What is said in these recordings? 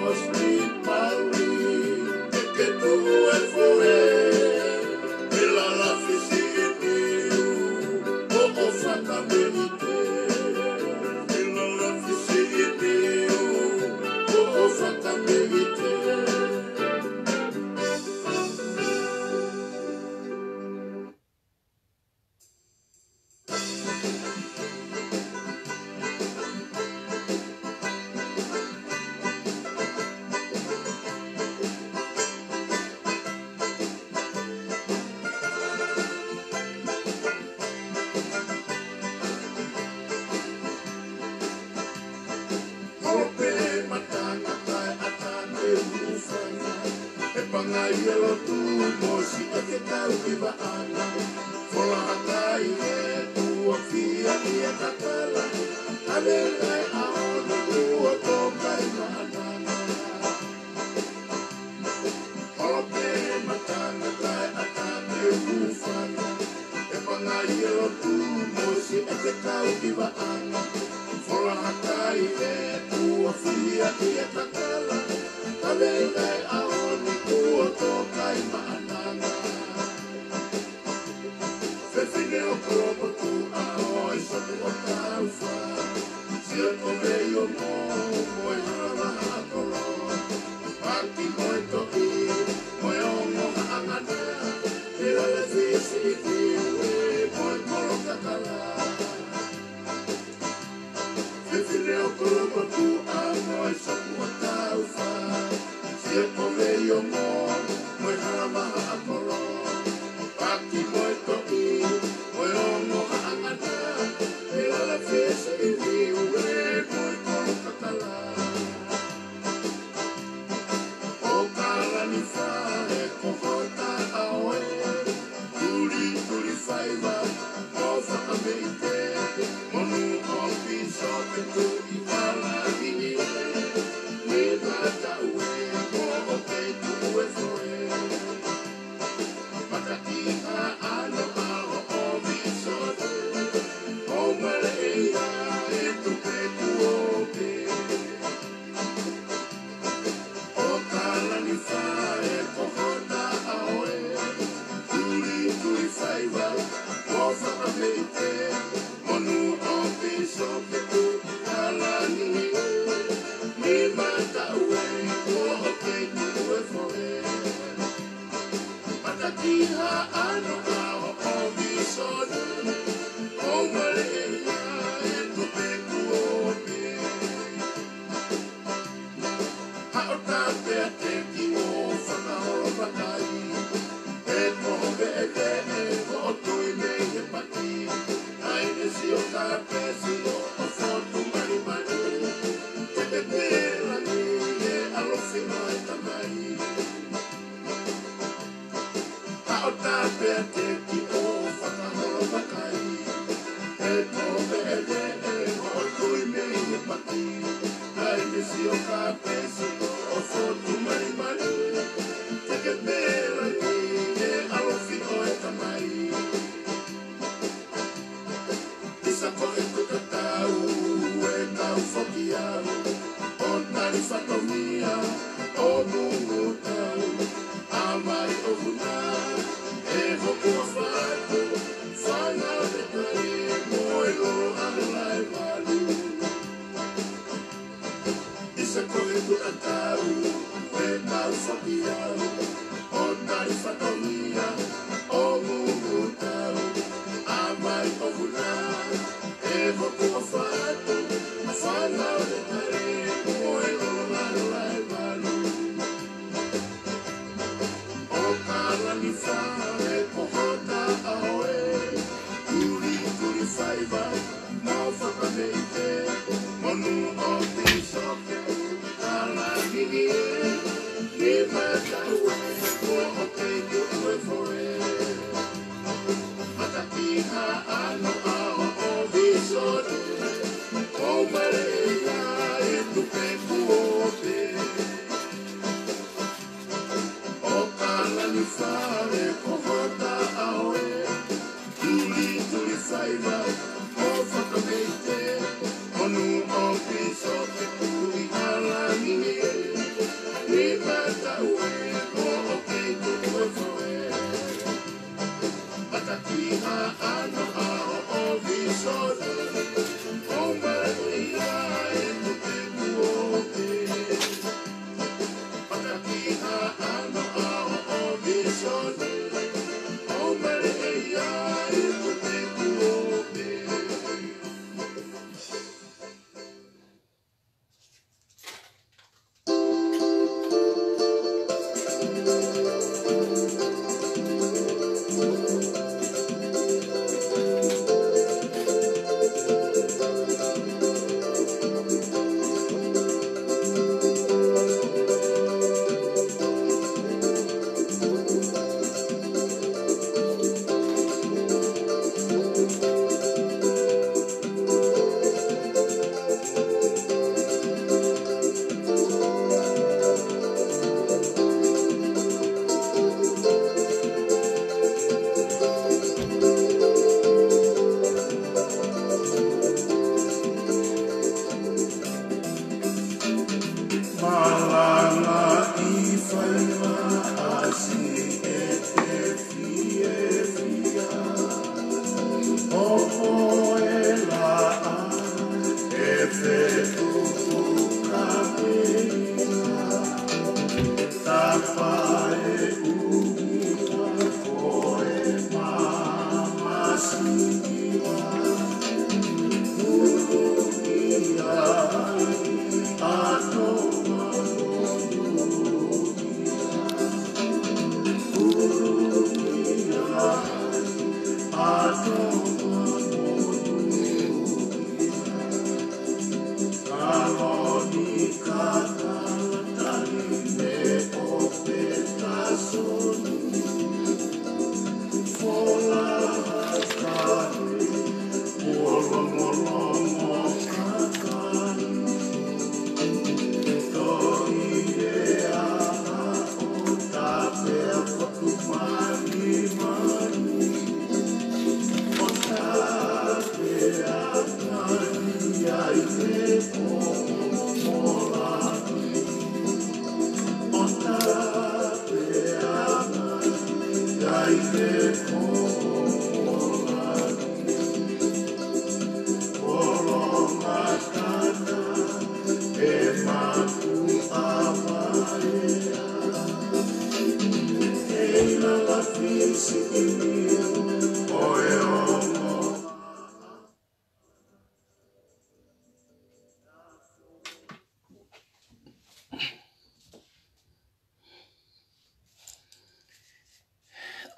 Austin Pauli. Pangayelo tu mosi ake tau ki vaana Fola hakai e tua fia ki e kakala Ane ngai aoni tua tokai maanana Holope matanga kai atake ufana E pangayelo tu mosi ake tau ki vaana Fola hakai e tua fia ki e kakala Ane ngai aoni tua tokai maanana Fefine o kropo tu aoi sopu o taufa Sia o veio mo moe hana hakolo Paki moe toki moe ongo haangana Ira le fisi i kiwe moe kolo kakala Fefine o kropo tu aoi sopu o taufa Sia o veio mo moe hana hakolo Paki moe toki moe ongo haangana Ira le fisi i kiwe moe kolo kakala O kalani whae ko hota aoe Turi whaiva o whakameite Monu o piso te tu i wala hini Me mata ue ko o kei tu ue foe Makati a ano ao o piso O male eira e tu pe tu o pe O kalani whae ko hota aoe Turi whaiva o whakameite Monu o piso pe tu kalani Me mata ue ko o kei tu ue foe Mataki ha ano ao o piso O male eira e tu pe tu o pe Haotape a te ki o whakahoro matai E koho ve'e e koho tui nei he pati Aine si o kape si o whotu mani mani Te te pērangi e alofi mai tamai Haotape a te ki o whakahoro matai E koho ve'e e koho tui nei he pati Aine si o kape si o whotu mani mani Te te pērangi e alofi mai tamai Isa ko e kuka tau e tau whoki au O tari whatomia o mungu tau A mai o huna e hoku a wha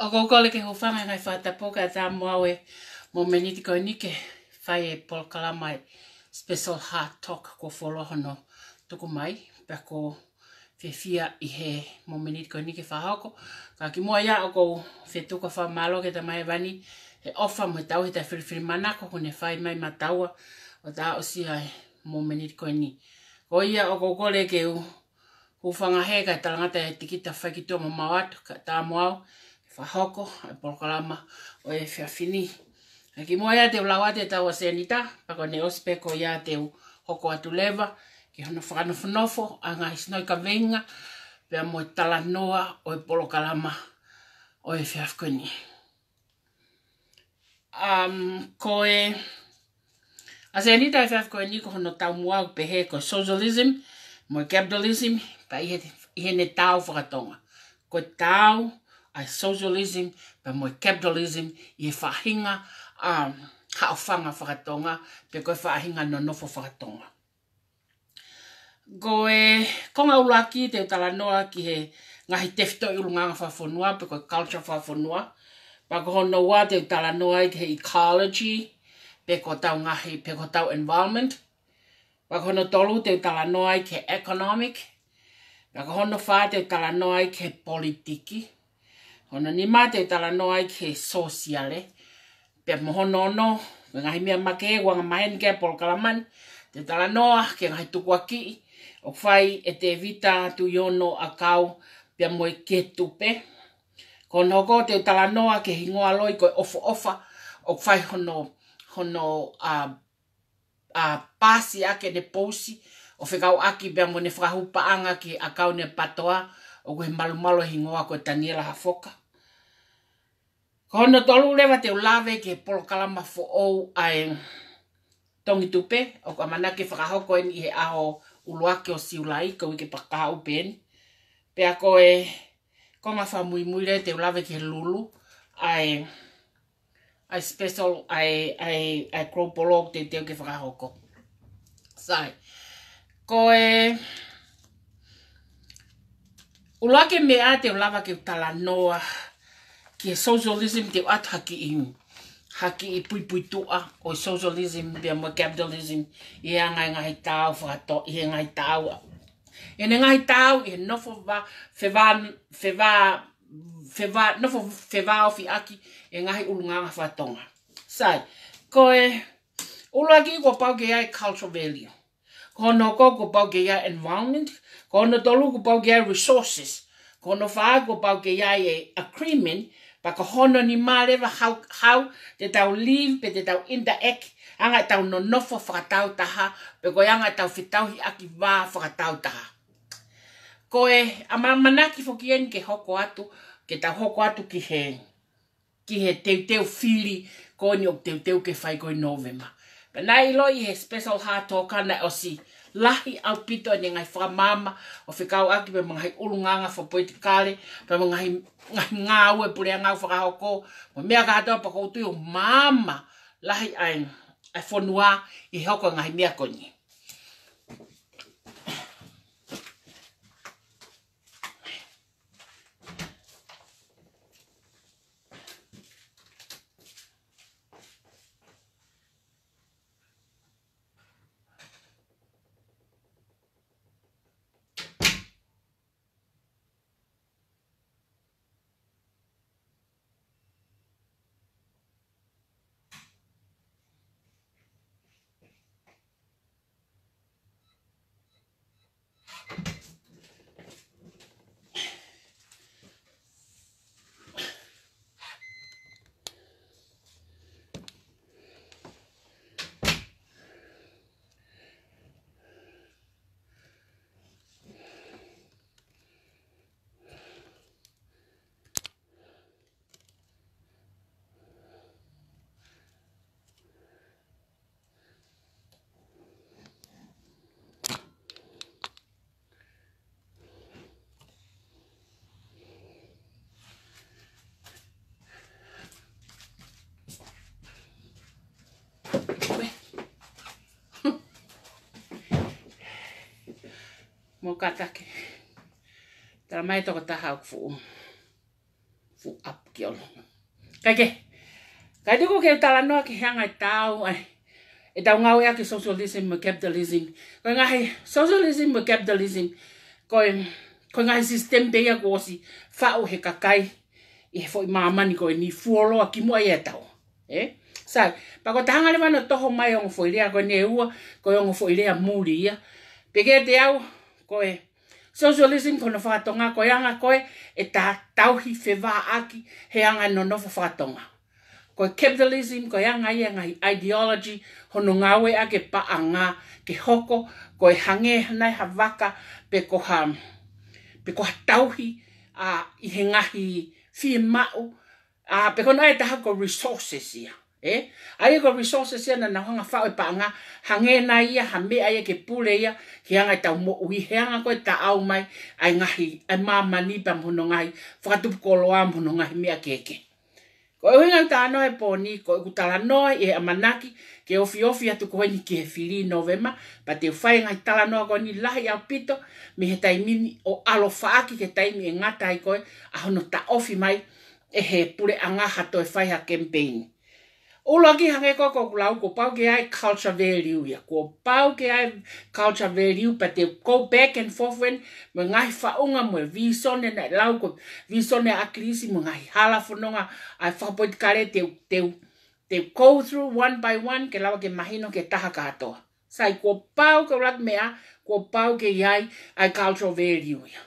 O koko le ke ho whanga ngai whatapoka tā moawe mo meniti ko nike whai e polkalama e special heart talk ko wholohono tuku mai pa ko whiwhia I he mo meniti ko nike whahoko ka ki mua ia o ko whetuka whamalo ke ta mai wani he ofa mo tau he ta whiriwhiri manako kone whai mai mataua o tā o si ai mo meniti ko ni ko ia o koko le ke hu whanga he ka talangata e tikita whakitoa mo mawatu ka tā moau whahoko, e polkalama, o e whiawhini. Ki mua ia te ulawa te tau a senita, pako ne ospeko ia te hoko atu lewa, ki hono whakanofo, a ngā hisnoi ka venga, pia mo tala noa o e polkalama, o e whiawhkoni. Ko e, a senita e whiawhkoni ko hono tau mua u pehe ko socialism, mo e capitalism, pa ihe ne tau whakatonga. Ko tau, ai socialism, pa mo capitalism, I whahinga hawhanga whakatonga, pe koe whahinga no nofo whakatonga. Ko e konga ulaki te utala noa ki he ngahi tefto I ulunganga whawhonua, pe koe culture whawhonua, pa ko hono wā te utala noa I he ecology, pe ko tau ngahi, pe ko tau environment, pa ko hono tolu te utala noa I ke economic, pa ko hono wha te utala noa I ke politiki, Hono ni mā te tala noa I ke sosiale. Pea mohono no, me ngahi mea make, wanga mahen ke polkalaman, te tala noa ke ngahi tukuaki, o whai e te vita tu yono a kau, pea moe ke tupe. Kono hoko te tala noa ke hingoa loi koe ofa, o whai hono pasi ake ne pousi, o whikau aki pea mo ne whakahupaanga ki a kau ne patoa, o koe malumalo hingoa koe Daniela Hafoka. Kono tolu lewa te ulawe ke polkalama fo ou ai tongi tupe, o ka manake whakahoko I he aho uluake o siulai, ko wike pakaha upen. Pea koe konga wha muimuire te ulawe ke lulu, ai special, ai kropolog te teo ke whakahoko. Sai, koe uluake mea te ulawa ke utala noa, ki socialism te at haki I pui tua o socialism pia mo capitalism I ngai tau whakato I ngai tau e ngai tau I nofo nofo whewao fi aki e ngai ulunganga whatonga sai koe ulaki ko pau ke ai cultural value kono ko pau ke ai environment kono tolu ko pau ke ai resources kono wha ko pau ke ai agreement pa ko hono ni malewa how te tau live pe te tau interact anga tau no nofo whakatau taha pe ko anga tau whitau hi aki wā whakatau taha. Koe manaki whokien ke hoko atu ke tau hoko atu ki he teu whiri ko ni o teu ke whai koe November. Pa nai lo I he special heart talk ana o si lahi au pito ni ngai whamama o whikau aki pe mga ulunganga whapoitikale pe mga ngāu e pure ngau whakahoko mo mea katoa pa koutu o mama lahi ai whanua I hoko ngai mea koni. Mo katake. Tara mai toko taha fu up kiol. Kake. Kai diko ke tala no ki hanga tau ai. E tau ngau ya ki socialism mo capitalism. Ko ngai socialism mo capitalism ko ngai system be ya ko si fa o he kakai e foi mama ni ko ni fuolo aki mo ya tau. Sai, pa ko tanga le mana toho mai on foi ria ko ne ua ko on foi ria muri ya. Pege te au koe socialism kono whakatonga koe anga koe e tā tauhi whewā aki he anga no nofo whakatonga. Koe capitalism koe anga ia ngai ideology hono ngawe ake paanga ke hoko koe hange nai hawaka pe koha tauhi I he ngahi whie mau pe kono e taha ko resources ia. Ai ko resources ia na hanga whao e paanga hange na ia hambe ai ke pule ia ki anga tau mo ui he anga koe ta au mai ai ngahi ai mamani pa mhono ngahi whakatupu koloa mhono ngahi mea keke. Ko e winga ta no e poni ko e kutala noa e amanaki ke ofi atu koe ni ki he whiri Novema pa te whai ngai tala noa koe ni lahi au pito me he taimini o alo whaaki ke taimi e ngata ai koe a hono ta ofi mai e he pule anga hato e whai ha campaign. Ola ki hange ko kulau ko pau ke ai culture value ya ko pau ke ai culture value but they go back and forth when me ngai faunga mo visone na lau ko visone akrisi mo ngai hala fononga ai fapoit kare te go through one by one ke lawa ke mahino ke taha katoa sai ko pau ko rat mea ko pau ke ai culture value ya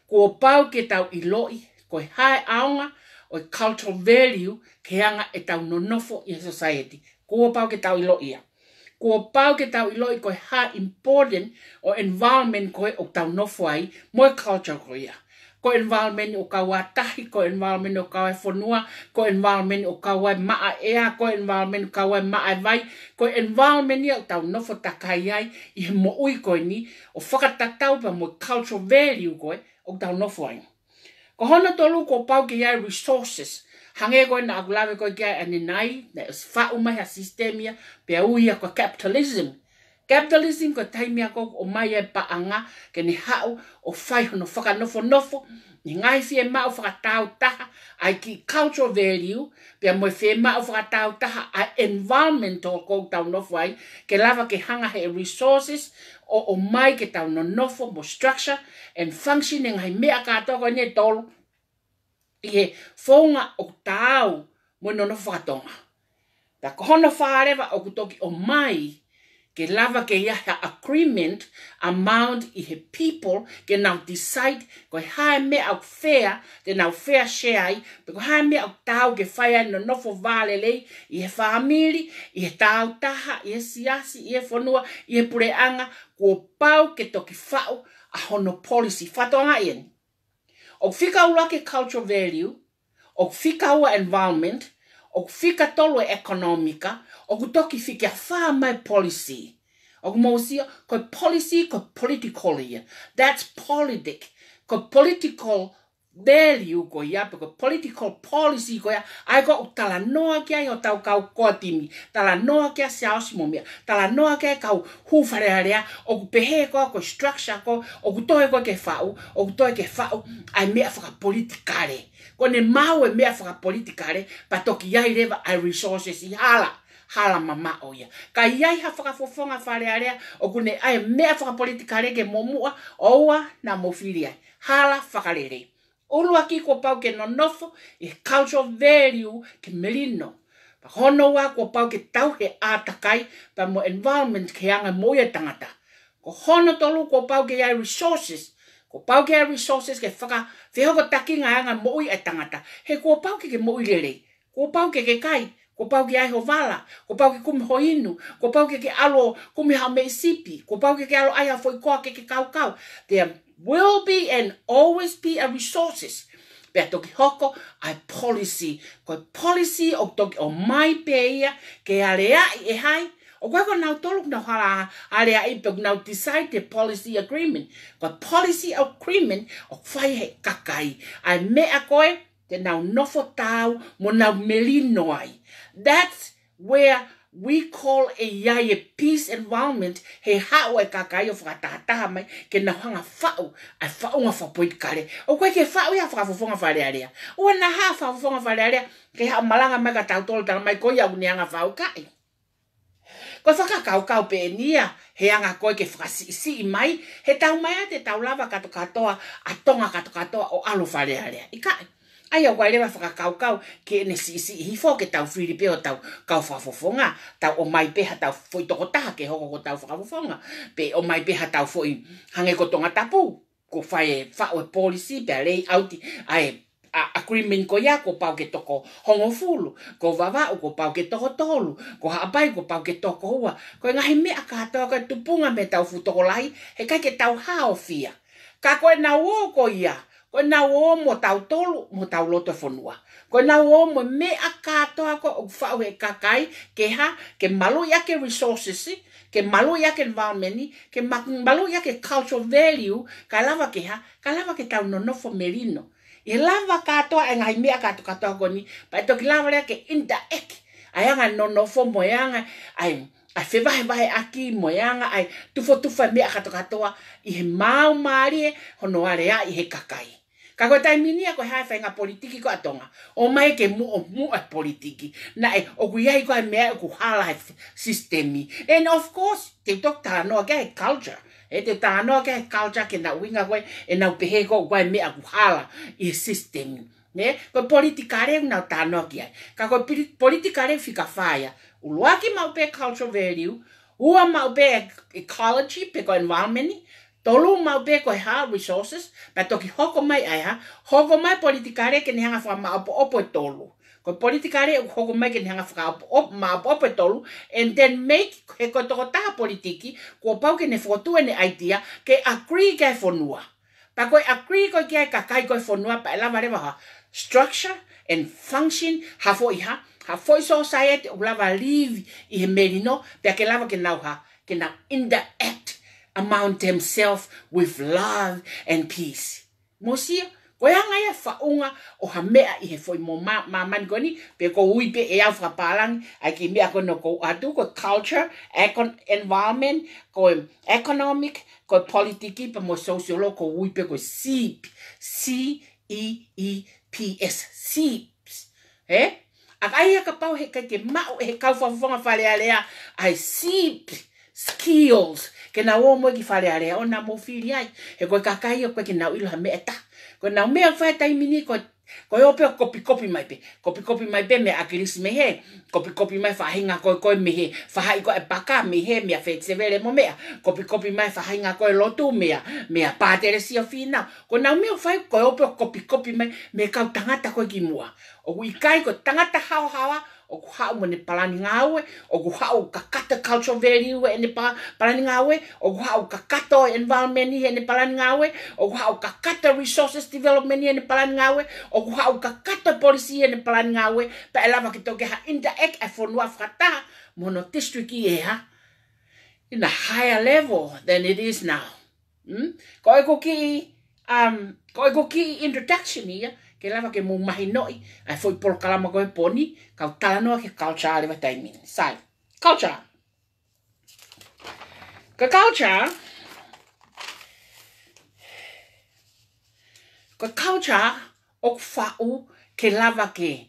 ko pau ke tau iloi ko hai aunga o cultural value ke anga e tau nonofo I society. Kua pau ke tau ilo ia. Kua pau ke tau ilo I koe ha important o environment koe o tau nofo ai mo culture koe ia. Ko environment o kaua tahi, ko environment o kaua whanua, ko environment o kaua maa ea, ko environment o kaua maa vai, ko environment ia o tau nofo takai ai I he mo ui koe ni o whakatatau pa mo cultural value koe o tau nofo ai. Ko hona tolu ko pau ke iai resources. Hange koe na akulawe koe kia ane nai, na whau mai ha sistemia, pe uia ko capitalism. Capitalism ko taimia ko o mai e paanga, ke ni hau o whai hono whakanofo nofo, ni ngai fie mau whakatau taha, ai ki cultural value, pe mo fie mau whakatau taha, ai environmental ko tau nofo ai, ke lava ke hanga he resources, o mai ke tau no nofo mo structure and functioning hai mea kātoko ne tolu I he whaunga o tau mo no nofo katonga. Ta kohono whaarewa o kutoki o mai ke lava ke ia ha agreement amount I he people ke nau decide ko hae mea au fair, te nau fair share ai, pe ko hae mea au tau ke whaia no nofo vale lei I he whaamiri, I he tau taha, I he siasi, I he whanua, I he pureanga, ko pau ke toki whau a hono policy. Whatoanga ian. O whika ua ke cultural value, o whika ua environment, o whika tolo economica, o kutoki whika wha mai policy. O mosia ko policy ko political ia. That's politic. Ko political value ko ia, ko political policy ko ia. Ai ko tala noa kia o tau kau koatimi. Tala noa kia siaosi momia. Tala noa kia kau hufarearea. O ku pehe ko structure ko. O ku toe ko ke fau. O ku toe ke fau. Ai mea whaka politikare. Ko ne mau e mea whaka politikare. Pa toki iai rewa ai resources I hala mama o ia. Ka iai ha whakafofonga wharearea. O ku ne ai mea whaka politikare ke momua. Oua na mofiri ai. Hala whakarere. Ulu aki ko pau ke nonofo I cultural value ke melino. Pa hono wa ko pau ke tau he atakai pa mo environment ke anga moia tangata. Ko hono tolu ko pau ke ai resources. Ko pau ke ai resources ke whaka whihoko taki nga anga moi e tangata. He ko pau ke moi lere. Ko pau ke kai. Ko pau ke ai ho wala. Ko pau ke kumi ho inu. Ko pau ke alo kumi ha mei sipi. Ko pau ke alo ai ha foi koa ke kau kau. There will be and always be a resources. Pea toki hoko ai policy. Ko policy o toki o mai peia ke alea I hai. O koe ko nau toluk nau hala alea I pe nau decide the policy agreement. Ko policy agreement o whai he kakai. Ai mea koe te nau nofo tau mo nau melino ai. That's where we call a yai a peace environment he hao e kakai o whakatahataha mai ke na hanga whau ai whau nga whapoit kare. O koe ke whau ia whakafofonga wharearea. O na haa whakafofonga wharearea ke hao malanga mai ka tau tolo tala mai koe au ni hanga whau kai. Koe whakakau pe nia he anga koe ke whakasi mai he tau mai a te tau lava kato katoa a tonga kato katoa o alo wharearea. I kai. Ai au kai lewa whakakau ke ne si hifo ke tau whiripe o tau kau whafofonga. Tau o mai peha tau foi toko taha ke hoko ko tau whafofonga. Pe o mai peha tau foi hange ko tonga tapu. Ko whae whao e policy pe a lei auti ai agreement ko ia ko pau ke toko hongo fulu. Ko wawa ko pau ke toko tolu. Ko haapai ko pau ke toko hua. Ko ngahi mea katoa ka tupunga me tau futoko lahi. He kai ke tau hao fia. Ka koe na uo ko ia. Ko na o mo tau tolu mo tau loto fonua. Ko na o mo me katoa ko o whau he kakai ke ha ke malu ia ke resources ke malu ia ke environment ke malu ia ke cultural value ka lava ke ha ka lava ke tau nonofo merino. I lava katoa e ngai me katoa ko ni pa to ki lava ke interact ayanga nonofo mo yanga ai ai whewahe aki moyanga ai tufa mea katoa I he mau maari hono area I he kakai. Ka koe tai minia koe hae whainga politiki ko atonga. O mai ke mu e politiki. Na e o ku iai koe mea ku hala sistemi. And of course, te tok tala noa kia he culture. E te tala noa kia he culture ke na winga koe e nau pehe koe mea ku hala I sistemi. Ne? Koe politikare nau tala noa kia. Ka koe politikare fika whaia. Uluaki mau pe cultural value. Ua mau pe ecology, pe koe environment. Tolu mau pe koe ha resources, pa toki hoko mai ai ha, hoko mai politikare ke ni hanga wha opo tolu. Koe politikare hoko mai ke ni hanga wha opo tolu, and then make he koe toko taha politiki, ko pau ke ne whotue ne idea, ke agree kai whonua. Pa koe agree koe kia kakai koe whonua, pa elava rewa ha, structure and function, ha fo I ha fo I society, o lava live I he merino, pe ke lava ke nau ha, ke nau interact, amount themselves with love and peace. Mosia, koe anga ia whaunga o ha mea I he foi mo mamani koni, pe ko ui pe e au whapalangi, ai ki mea kono ko atu, ko culture, environment, ko economic, ko politiki, pa mo sociolo, ko ui pe ko SEEP, C-E-E-P-S, SEEPs. Ak ai ka pau he kai ke mau he kau whawhonga whalearea, ai SEEP, skills, ke na o mo ki whalearea, o na mo whiri ai, he koe kakai o koe ke nau iloha mea ta. Koe nau mea whae taimini, koe ope o kopi mai pe. Kopi mai pe me akirisi me he. Kopi mai whahinga koe me he. Whahai koe paka me he mea whetevere mo mea. Kopi mai whahinga koe lotu mea pātere si o whina. Koe nau mea whae koe ope o kopi mai me kau tangata koe ki mua. O kui kai koe tangata hao hawa, o ku hao mo ne palani ngawe, o ku hao kakata cultural value e ne palani ngawe, o ku hao kakata environment e ne palani ngawe, o ku hao kakata resources development e ne palani ngawe, o ku hao kakata policy e ne palani ngawe, pa elava ki toke ha interact e whonua whakataha, mono district I e ha. in a higher level than it is now. Ko ki introduction ia, ke lava ke mo mahi noi, ai foi por kalama ko e poni, kau tala noa ke culture le watai min. Sai, culture. Ka culture o fa'u ke lava ke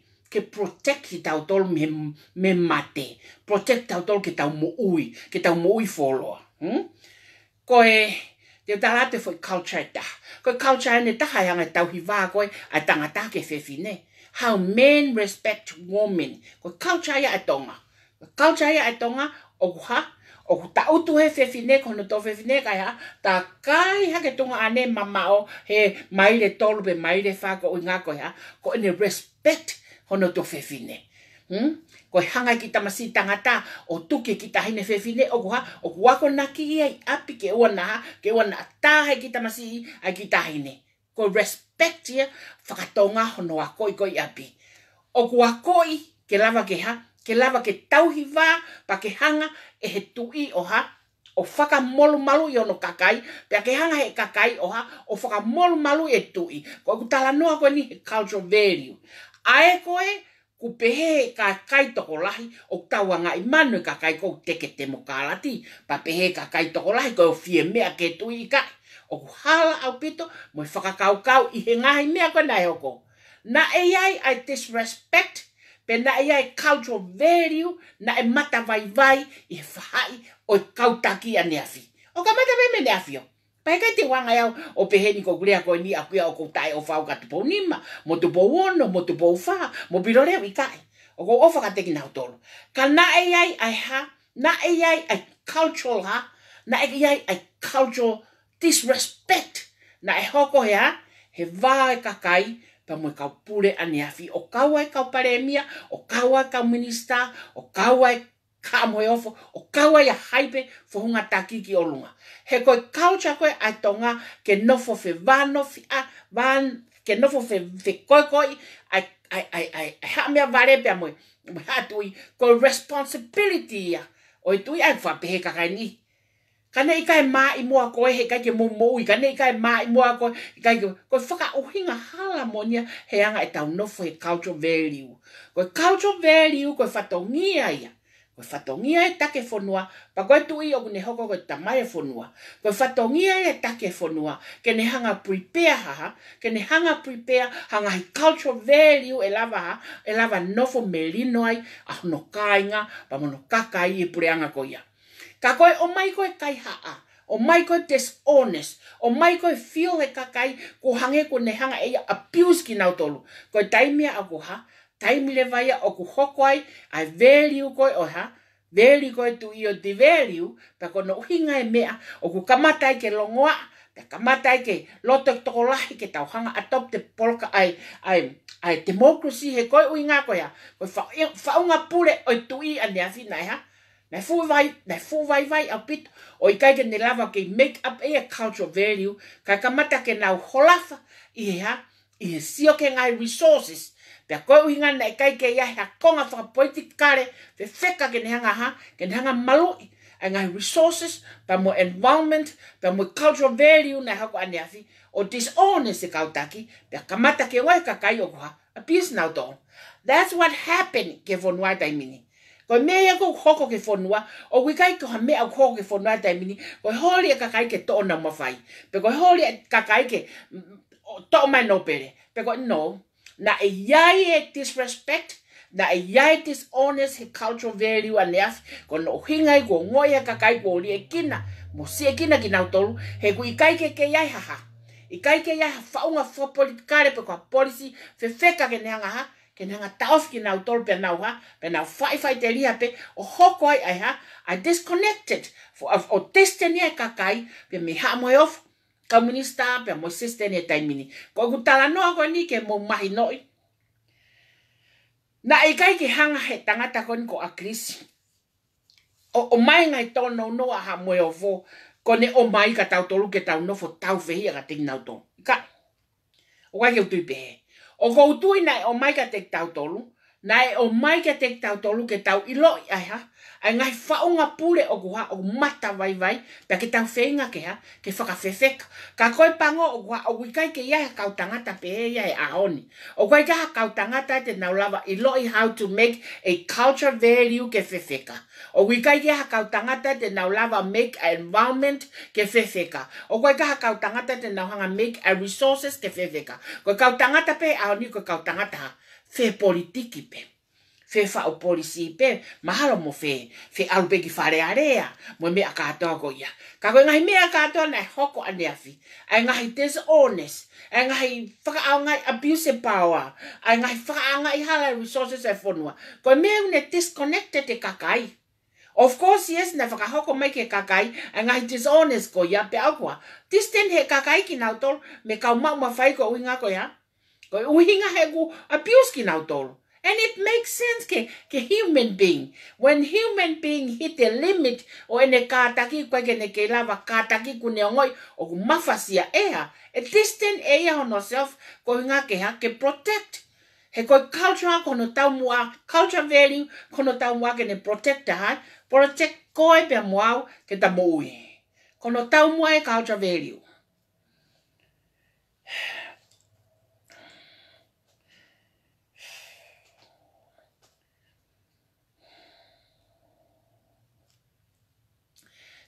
protect ki tau tolu me mate. Protect tau tolu ke tau mo ui foloa. Koe, te talate foi culture ta. Koe culture ne taha yanga tau hiwa koe a tangata ke whewhine. How men respect women. Koe culture ya atonga. Culture ya atonga o kuha. O ta utu he whewhine kono tō whewhine kai ha. Ta kai hake tunga ane mamao he maile tolu pe maile whako ui ngā koe ha. Ko ene respect hono tō whewhine. Koe hanga ki tamasi tangata o tuke ki tahine whewhine o kuha. O kuwako naki ia i api ke ua naha. Ke ua na tahe ki tamasi ai ki tahine. Koe respect ia whakatonga hono a koi koi api. O kuwakoi ke lava ke ha. Ke lava ke tauhiwa pa ke hanga e he tui o ha. O whaka molu malu i ono kakai. Pea ke hanga he kakai o ha. O whaka molu malu e tui. Koe kutala noa koe ni he cultural value. Ae koe ku pehe kakai toko lahi. O taua ngā i manu e kakai kou teke te mokalati. Pa pehe kakai toko lahi koe o fie mea ke tui i kai. O ku hala au pito mo i whakakau i he ngahi mea koe nai oko. Na e ai I disrespect. Pe na ia e cultural value, na e mata vai i he whahai o e kautaki a neafi. O ka mata vai me neafi o. Pai kai te wanga iau o peheni ko kulea koe ni akuia o koutai o whau ka tupo nima, mo tupo ono, mo tupo wha, mo biroreo i kai. O ko ofa ka teki nau tolo. Ka na e ai ai ha, na e ai ai cultural ha, na e ai ai cultural disrespect. Na e hoko hea, he wā e kakai, pa mo kau pule aniafi o kaua e kau paremia, o kaua e kau minista, o kaua e ka moe ofo, o kaua e haipe fo hunga takiki o lunga. He koe culture koe ai tonga ke nofo fe vano fi a van ke nofo fe koi ai ha mea vare pe moe hatui ko responsibility ya. O tui ai fa pe kakai ni. Kana i kai mā i mua koe he kai ke mou i kana i kai mā i mua koe i kai koe whaka uhinga hala monia he anga e tau nofo he cultural value. Koe cultural value koe whatongia ia. Koe whatongia e take whonua pa koe tui o kune hoko koe tamai e whonua. Koe whatongia e take whonua ke ne hanga prepare haha ke ne hanga prepare hanga hi cultural value e lava nofo melino ai a hono kāinga pa mono kakai e pureanga koe ia. Ka koe o mai koe kai haa, o mai koe dishonest, o mai koe feel he kakai ko hange ko ne hanga eia abuse ki nau tolu. Koe taimia a ko ha, taimile vaia o ku hoko ai value koe o ha, value koe tu i o di value, pa ko no hinga e mea o ku kamatai ke longoa, pe kamatai ke loto toko lahi ke tau hanga atop te polka ai democracy he koe ui ngā koe ha, koe whaunga pule o tui a neafi nai ha, Nai fu vai au pito. O i kai ke ne lava ke make up e a cultural value. Kai ka mata ke nau holafa i he sio ke ngai resources. Pea koe uhinga na i kai ke ia hea konga whakapoiti kare. Fe wheka ke ne hanga ha, ke ne hanga malui. Ai ngai resources, pa mo environment, pa mo cultural value na hako aneafi. O dishonest e kautaki. Pea ka mata ke wai kakai o kuha. A piece nau to. That's what happened ke wonua taimini. Ko mea ko hoko ke whonua, o wikai ko ha mea hoko ke whonua taimini, ko holi e kakai ke to'o na mawhai. Pe ko holi e kakai ke to'o mai no pere. Pe ko no, na e iai e disrespect, na e iai dishonest he cultural value aneaf, ko no hingai ko ngoia kakai ko li e kina, mo si e kina ki nau tolu, he ku ikai ke iai haha. Ikai ke iai ha whaunga whapolitikare pe ko ha policy, fe wheka ke neanga ha, ke nanga taof ki nau tolu pe nau ha, pe nau whai te lia pe, o hoko ai ha, I disconnected, o destiny e kakai, pe me ha moe of, komunista, pe mo sistene e taimini. Ko ku tala noa ko ni ke mo mahi noi. Na i kai ke hanga he tangata ko ni ko a krisi. O mai ngai tono noa ha moe ofo, ko ne o mai ka tau tolu ke tau nofo tau whehia ka ting nau tonu. Ka, o kai ke utui pehe. O ko utui nai o mai ka te tau tolu, Nai o mai ke te tau tolu ke tau ilo ai ha. Ai ngai whaunga pule o kuha o mata vai vai. Pea ke tau whenga ke ha. Ke whakawhewheka. Ka koe pango o kuha o wikai ke iahe kau tangata pe e iahe ahoni. O koe kaha kau tangata te nau lava ilo i how to make a culture value ke whewheka. O wikai ke ha kau tangata te nau lava make a environment ke whewheka. O koe kaha kau tangata te nau hanga make a resources ke whewheka. Koe kau tangata pe ahoni koe kau tangata ha. Fe politiki pe. Fe whao polisi pe. Mahalo mo fe. Fe alupe ki whare area. Mo mea katoa ko ia. Ka koe ngahi mea katoa nai hoko ane afi. Ai ngahi dishonest. Ai ngahi whakaao ngai abuse power. Ai ngahi whakaao ngai hala resources e whonua. Koe mea une disconnected te kakai. Of course, yes, na whakahoko mai ke kakai. Ai ngahi dishonest ko ia pe au koa. Distant he kakai ki nau tol. Me kau mau mawhai ko uhinga ko ia. Koe uhinga he ku abuse ki nau tolu. And it makes sense ke human being. When human being hit the limit o ene kātaki koe kene ke lava kātaki kune ongoi o ku mawhasia ea. A distant ea hono self ko hinga ke ha ke protect. He koe culture kono tau mua, culture value kono tau mua kene protect ha. Protect koe pia muau ke ta moui. Kono tau mua e culture value.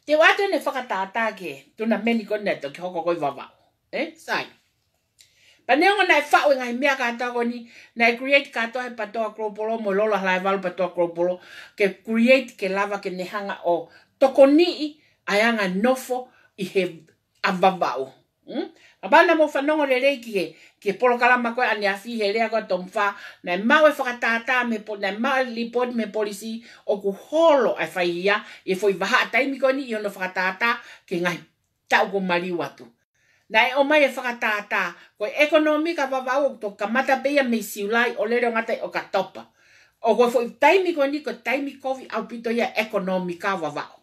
Te wate ne whakatata ke tuna meni ko neto ki hoko koi wawau. Sai. Pa neongo nai whau ngai mea katoa ko ni, nai create katoa he patoa kropolo, mo lolo halai walu patoa kropolo, ke create ke lava ke nehanga o toko nii ayanga nofo i he avavau. Abana mo whanongo re reiki ke polo kalama koe ane afi he rea koe tomwha, nai mau e whakatata me po, nai mau report me polisi o ku holo ai whaihia, e foi waha taimi koe ni i ono whakatata ke ngai tau ko mari watu. Nai o mai e whakatata, koe ekonomika wawau o to kamata peia me siulai o lero ngatai o katopa. O koe foi taimi koe ni, koe taimi kovi au pito ia ekonomika wawau.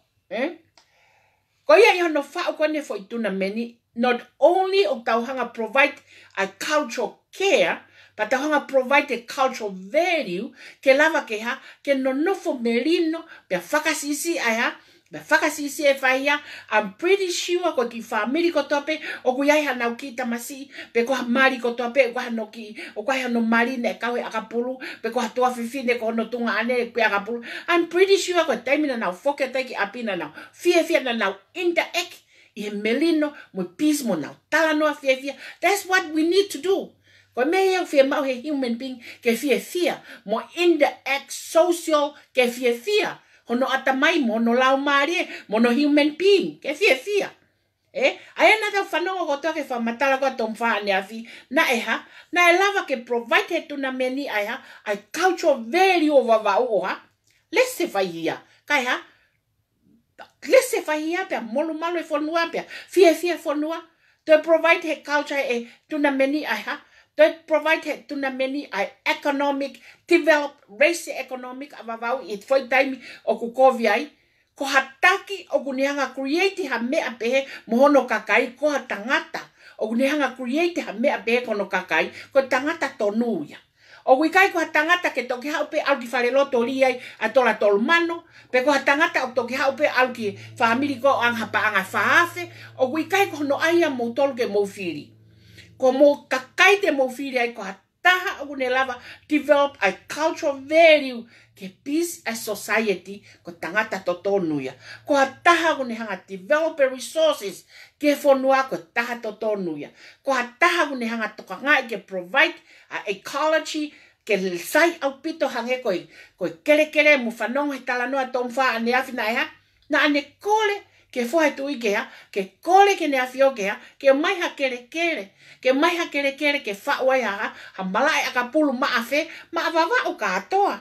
Koe ia i ono whao koe ne foi tuna meni, not only o tauhanga provide a cultural care, but tauhanga provide a cultural value ke lava ke ha, ke no nofo merino, pe whakasisi ai ha, pe whakasisi e whaia, I'm pretty sure ko ki whamiri ko tope, o ku iai hanau ki tamasi, pe ko ha mari ko tope, o ko hano ki, o ko hano mari ne kawe akapulu, pe ko ha toa whiwhine ko hono tunga ane kwe akapulu. I'm pretty sure ko taimina nau whoke taiki apina nau, fia na nau interact, I melino mo pismo na tala no fia. That's what we need to do. Ko me eu fia mau he human being ke fia mo interact social ke fia. Hono atamai mo no lau mari mo no human being ke fia. Ai na ta whanongo ko toa ke whamatala ko tomwha ane afi na eha, na e lava ke provide he tuna meni ai ha, ai cultural value o wawau o ha. Lese whaia, kai ha, lese whaia pia, molu malu e whanua pia, fia whanua, to provide he culture e tuna meni ai ha, to provide he tuna meni ai economic, develop race economic a wawau i foi taimi o kukovi ai, ko hataki o kunihanga create ha mea pehe mohono kakai ko tangata o kunihanga create ha mea pehe kono kakai ko tangata tonuia o wikai ko tangata ke toki haupe au di fare loto liai atola tolmano pe ko tangata o toki haupe au ki family ko ang hapa anga faafe o wikai ko no aia mo tolke mo fili ko mo kakai te mo fili ai ko taha o lava develop a cultural value ke peace as society ko tangata totonuia. Ko taha ko hanga develop resources ke fonua ko taha totonuia. Ko taha ko hanga toka ngai ke provide a ecology ke sai au pito hange ko kere mu whanonga he tala noa tomwha ane awhina ea na ane kole ke fohe tui kea, ke kole ke ne awhio kea, ke maiha kere ke maiha kere ke whauai ha malai akapulu maafe, ma wawa o katoa.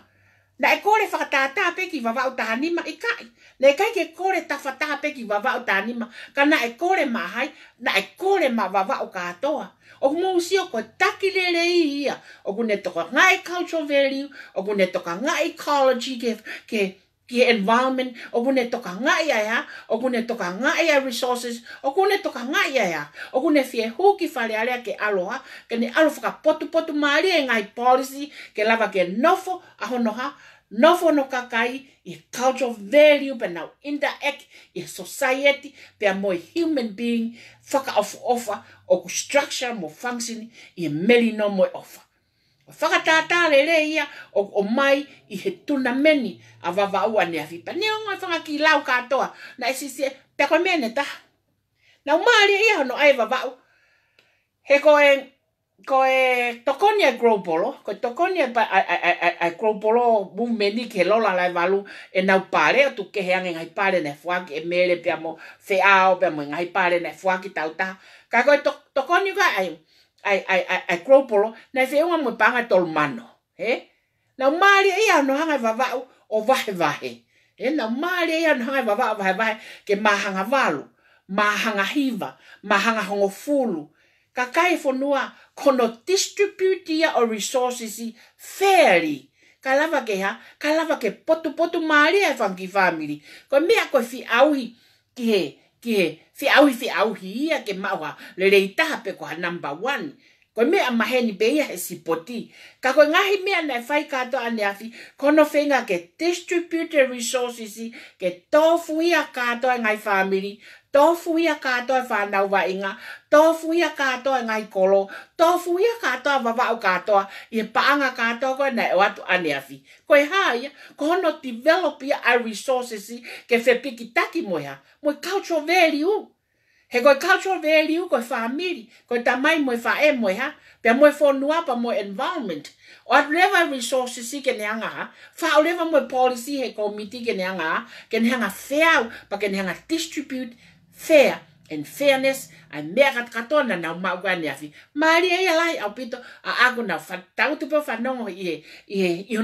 Na e kore whakatata peki wawa o tahanima i kai. Na e kai ke kore tawhataha peki wawa o tahanima, ka na e kore mahai, na e kore ma wawa o katoa. O kumusio ko takilele ia, o kune toka ngai cultural value, o kune toka ngai ecology ke ki environment, o kune toka ngai ai o kune toka ngai ai resources, o kune toka ngai ai o kune fie huki whare alea ke aloha, ke ne alo whaka potu maari e ngai policy, ke lava ke nofo ahonoha, nofo no kakai, i cultural value, pe nau interact, i society, pe mo human being, whaka ofa, o ku structure mo function, i meli no mo ofa. Whakatata le ia o mai i he tuna meni a wawau ane a whipa. Ne o ngai whangaki lau katoa na esisi pe koe mene ta. Na maari ia no ai wawau. He koe tokoni a growbolo, koe tokoni a growbolo mu meni ke lola lai walu e nau pare o tu ke heange ngai pare ne fuaki e mele pe amo feao pe amo ngai pare ne fuaki tau ta. Ka koe tokoni ka ai growbolo na se unga mo panga tol mano na mari ia no hanga vavau o vahe na mari ia no hanga vavau vahe ke mahanga valu mahanga hiva mahanga hongo fulu kakai fonua kono distribute ia o resources fairly kalava ke potu mari e funky family ko mea ko fi auhi ki fi auhi ia ke maua le reita pe ko number 1 ko mea maheni beia he sipoti ka ko ngahi mea na fai kato ane afi kono fenga ke distribute resources ke tofu ia kato ngai family tofu ia kato e whanau wa inga tofu ia kato ngai kolo tofu ia kato wawau kato i paanga kato ko na watu ane afi ko e haia kono develop ia resources ke fepiki taki moha mo cultural value he koe cultural value koe family koe tamai moe fae moe ha pe moe fonua pa moe environment whatever resources ke neanga fa whatever moe policy he committee ke neanga fair pa ke neanga distribute fair and fairness ai mea katona na maugani afi mari ia lai au pito a aku na tau tu pe fanongo i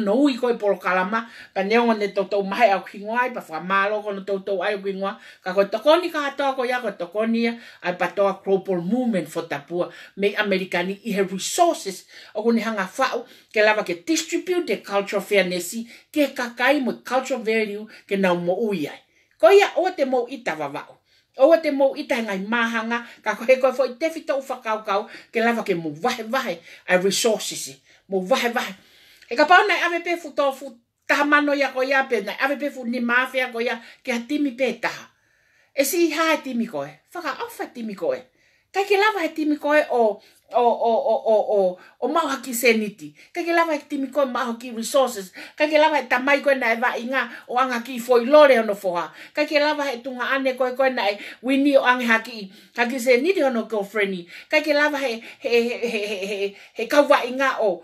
no ui koe polo kalama pa neongo ne toto mai au kingoai pa fa malo kono toto ai kingoa ka ko tokoni ka to ko ya ko tokoni ai pa to global movement for tapua me americani i have resources o kuni hanga fau ke lava ke distribute the cultural fairness ke kakai mo cultural value ke na mo ui ai ko ia o te mo itava o te mo ita ngai mahanga ka ko he ko foi te fito whakau ke lava ke mo vahe a resources mo vahe e ka pau na ave pe futo tamano ya ko ya pe na ave pe fu ni mafia ko ya ke atimi pe ta e si ha atimi ko e whaka ofa atimi ko e ka ke lava atimi ko e o mahaki seniti ka ke lava atimi ko mahaki resources ka ke lava tamai ko na va inga o anga ki foi lore ono foha ka ke lava tunga ane ko na wini o anga haki seniti ono ko friendly ka ke lava he ka va inga o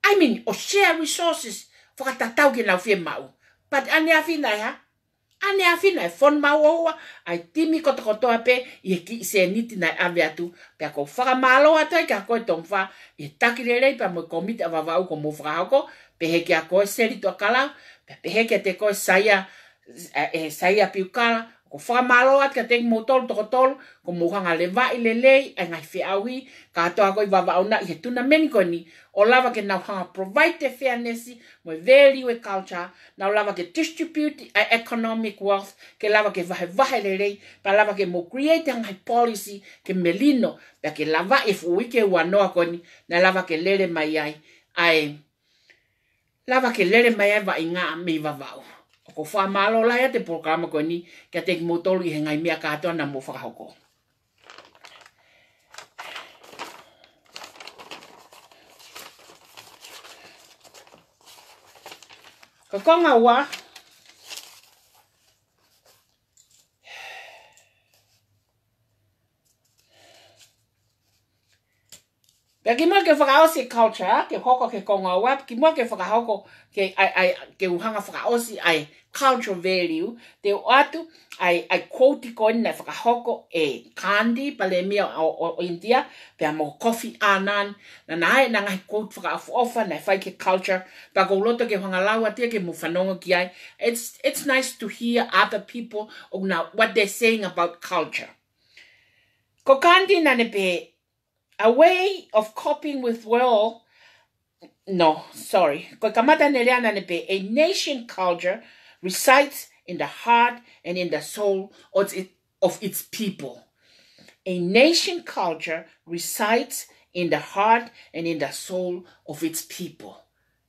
I mean o share resources for tatau ke na fie mau but ane afina ya ane afina e fon mau ai timi koto ape i ki seniti na ave atu pe ko faka malo atu ka ko tomfa i takirele pa mo komite avava ko mo frako pe he ki ko seri to kala pe he ki te ko saya piukala ko faka malo at ka te motor to tol ko mo hanga leva i lele ngai fe awi ka to ko vava una i tuna meni ko ni o lava ke na hanga provide the fairness mo value e culture na lava ke distribute economic wealth ke lava ke vahe lele pa lava ke mo create ngai policy ke melino pa ke lava if we ke wano ko ni na lava ke lele mai ai lava ke lele mai va inga me vavau ko fa malo la ya te programa ko ni ke te motolo i ngai mea ka to na mo fa hoko ko konga wa ki mo ke whakaosi culture, ke hoko ke konga wap, ki mo ke whakahoko ke uhanga whakaosi ai cultural value, te atu ai quote ko na whakahoko e Gandhi, palemia o India, pe mo Kofi Annan, na ngai quote whakaofa na whai ke culture, pa ko loto ke whangalaua tia ke mo whanonga ki ai. It's nice to hear other people what they're saying about culture. Ko Gandhi na ne pe a way of coping with ko kamata ne leana ne pe a nation culture resides in the heart and in the soul of its people. A nation culture resides in the heart and in the soul of its people.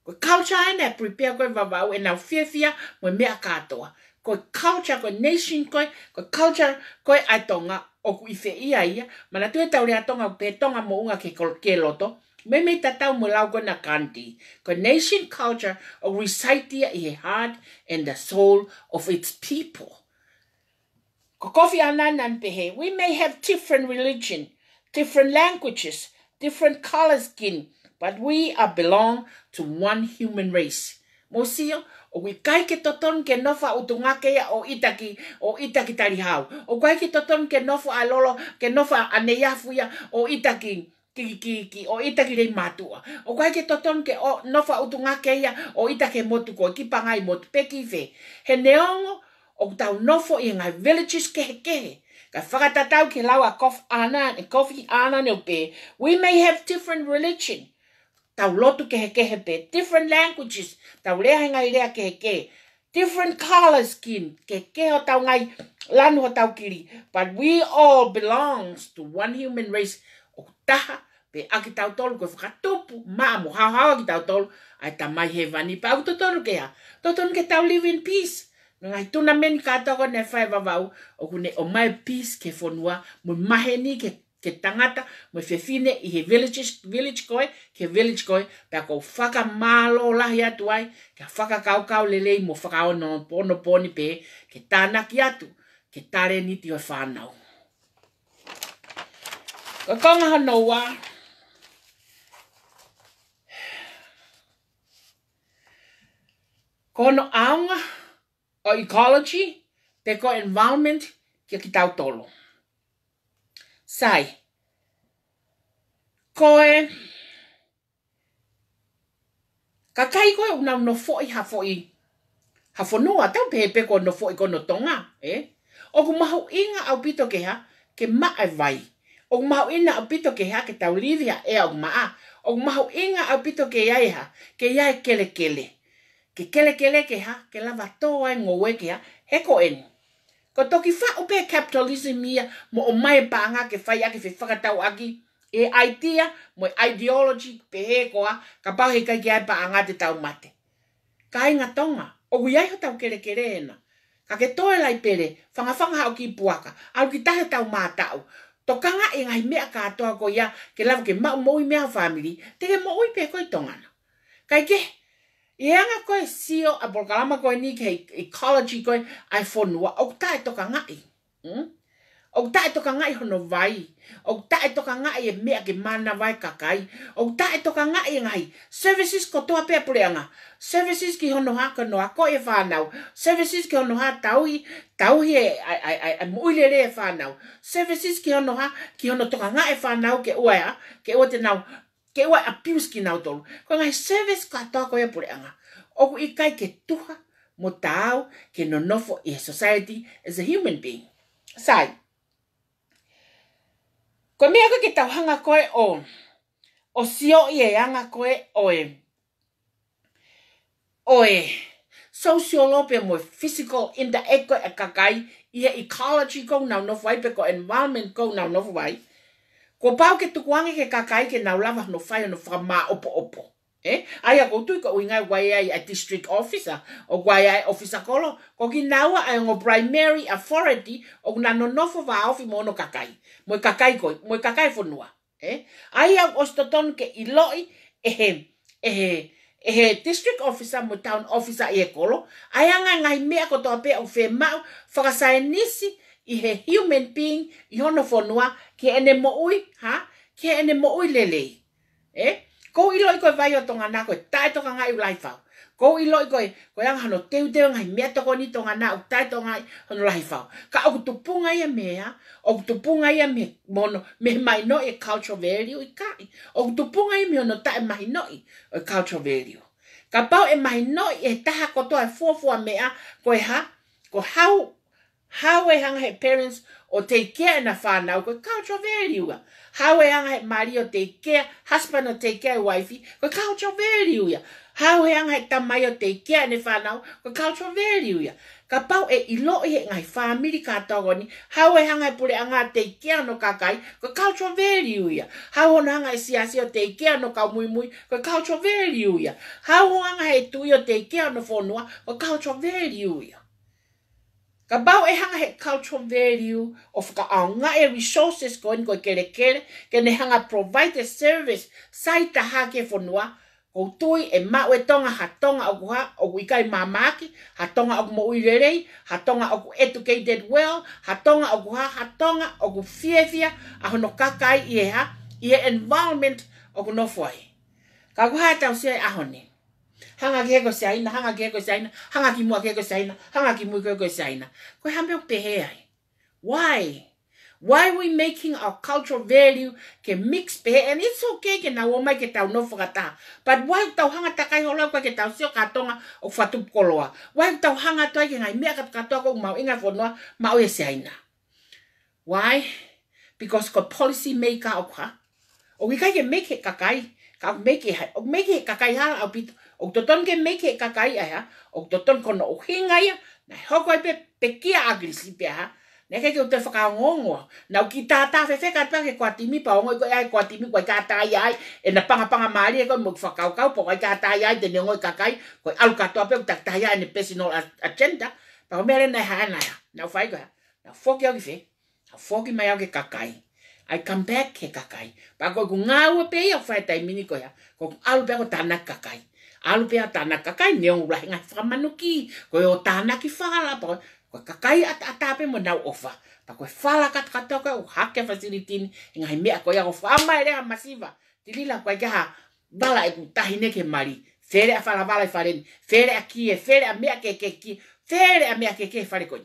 Ko culture ina prepare ko vavau e na fia mo mea katoa. Ko culture ko nation ko culture ko atonga o ku ife ia mana tu tau le atonga pe tonga mo unga ke loto. Me tatau mo lau ko na kanti. Ko nation culture o reside in the heart and the soul of its people. Ko Kofi Annan pehe, we may have different religion, different languages, different color skin, but we are belong to one human race. Mosio, o we kai ke toton ke nofa utunga ke o itaki tarihau. O kai ke toton ke nofa alolo ke nofa aneyafu ya o itaki o itaki rei matua. O kai ke toton ke o nofa utunga ke ya o itake motu ko ki pangai motu peki fe. He neongo o tau nofo i ngai villages kehe. Ka whakatatau ke lawa Kofi Annan o pe. We may have different religion. Tau lotu kehe pe. Different languages. Tau rea ngai rea kehe. Different color skin. Kehe o tau ngai lanu o tau kiri. But we all belongs to one human race. O taha pe aki tau tolu ko whakatupu. Maamu hao ki tau tolu. Ai tamai he vani pa au totonu kea. Totonu ke tau live in peace. Ngai tuna men kata ko ne fai vavau o kune o mai peace ke fonua mo maheni ke tangata mo fefine I he village koi pa ko whaka malo lahi atu ai ke whaka kau lelei mo whaka ono pono poni pe ke tānaki atu ke tare ni ti o whanau. Ko konga hanoa kono aunga o ecology, te ko environment ki tau tolo. Sai, koe, kakai koe una no foi hafonua, tau pepe ko no foi kono tonga, O ku mahu inga au pito ke ha, ke maa vai. O ku mahu inga au pito ke ha, ke tau livia au maa. O ku mahu inga au pito ke iai ha, ke iai kele. Ke kele ke ha, ke lava toa ngowe ke ha, he ko eni. Ko toki wha upe capitalism ia, mo o mai panga ke whai ake whi whakatau aki, e idea, mo ideology, pe he koa, ka pau he kai ki ai panga te tau mate. Ka inga tonga, o iai ho tau kele ena. Ka ke toe lai pere, whanga hau ki puaka, au ki tahe tau mātau. Tokanga e ngai mea katoa ko ia, ke lava ke mau moi mea family, te ke mo ui pe koi tongana. Kai ke, Ianga koe sio a porkalama koe ni ke ecology koe ai fonua. O tae toka ngai. O tae toka ngai hono vai. O tae toka ngai e mea ke mana vai kakai. O tae toka ngai ngai. Services ko toa pea pureanga. Services ki hono haka noa ko e whanau. Services ki hono ha tauhi e muilere e whanau. Services ki hono ha ki hono toka ngai e whanau ke uea. Ke ua te nau. Ke ua abuse ki nau tolu. Ko ngai service ka toa koe pureanga. O ku ikai ke tuha mo tau ke nonofo I society as a human being. Sai. Ko mea ko ke tauhanga koe o sio I anga koe oe sociolope mo physical interact koe a kakai I ecology ko nau nofo ai pe ko environment ko nau nofo ai. Ko pau ke tukuange ke kakai ke nau lava no whai no whama opo. Aia ko tui ko uingai wai ai a district officer o wai ai officer kolo. Ko ki naua ai ngo primary authority o na no nofo wa ofi mo no kakai. Mo kakai fonua. Aia o stoton ke iloi district officer mo town officer e kolo. Aia ngai mea ko to pe o fe mau whakasae nisi I he human being I hono fonua ke ene mo ui, ke ene mo ui lelei. Ko iloi koe vai o tonga nā koe tae toka ngai ulai whau. Ko iloi koe anga hano teu ngai mea toko ni tonga nā u tae toka ngai hono lai whau. Ka au tupunga ia mea, au tupunga ia me mono, me mai no e cultural value I kai. Au tupunga ia me ono tae mai no I cultural value. Ka pau e mai no e taha kotoa e fuafua mea koe ha, ko hau How e hanga he parents o take care na whanau, ko cultural value. How e hanga he mari o take care, husband o take care wifey, ko cultural value. How e hanga he tamai o take care ne whanau, ko cultural value. Ka pau e ilo e ngai family ka togoni, how e hanga he pure anga take care no kakai, ko cultural value. How o hanga e siasi o take care no ka mui mui, ko cultural value. How o hanga he tui o take care no whonua, ko cultural value. Ka bau e hanga he cultural value of ka aunga e resources ko kere kere ke ne hanga provide a service sai taha ke whanua ko tui e mau e tonga hatonga o kuha o ikai mamaki hatonga o mo uirerei hatonga o educated well hatonga o kuha hatonga o ku fiefia a hono kakai i e environment o ku nofoi ka kuha tau se a hone hanga kego saina, hanga kego saina, hanga ki mua kego saina, hanga ki mua kego saina. Ko hambe o pehe ai. Why? Why we making our cultural value ke mix pehe? And it's okay ke na womai ke tau no whakata. But why tau hanga takai hola kwa ke tau sio katonga o whatu koloa? Why tau hanga toa ke ngai mea katoa ko mau inga whanua mau e saina? Why? Because ko policy maker o kwa. O wikai ke make it kakai. Ka make it kakai hala au pito. O toton ke make it kakai ai ha. O toton kono o hinga ia. Na hoko ai pe kia agrisi pe ha. Na ke te whakangongo. Na ki tata fe ka pe ke kwatimi pa ongo ko ai kwatimi ko kata ai e na panga mali ko mo whakaukau po ai kata ai te ngoi kakai ko alu katoa pe ta ia ne personal agenda. Pa mele na ha na. Na fai ko. Na foki o fe. Na foki mai o ke kakai. I come back ke kakai. Pa ko ngau pe ia fai tai mini ko ya. Ko alu pe ko tana kakai. Alu pe tana kakai ne o la nga famanuki. Ko o tana ki fala pa ko kakai atape mo na ofa. Pa ko fala kat ko hake facility nga me ko ya ko fama ele masiva. Tilila ko ga bala e tahine ke mari. Fere a fala bala fare. Fere aqui e fere a me ke ki. Fere a me ke fare ko.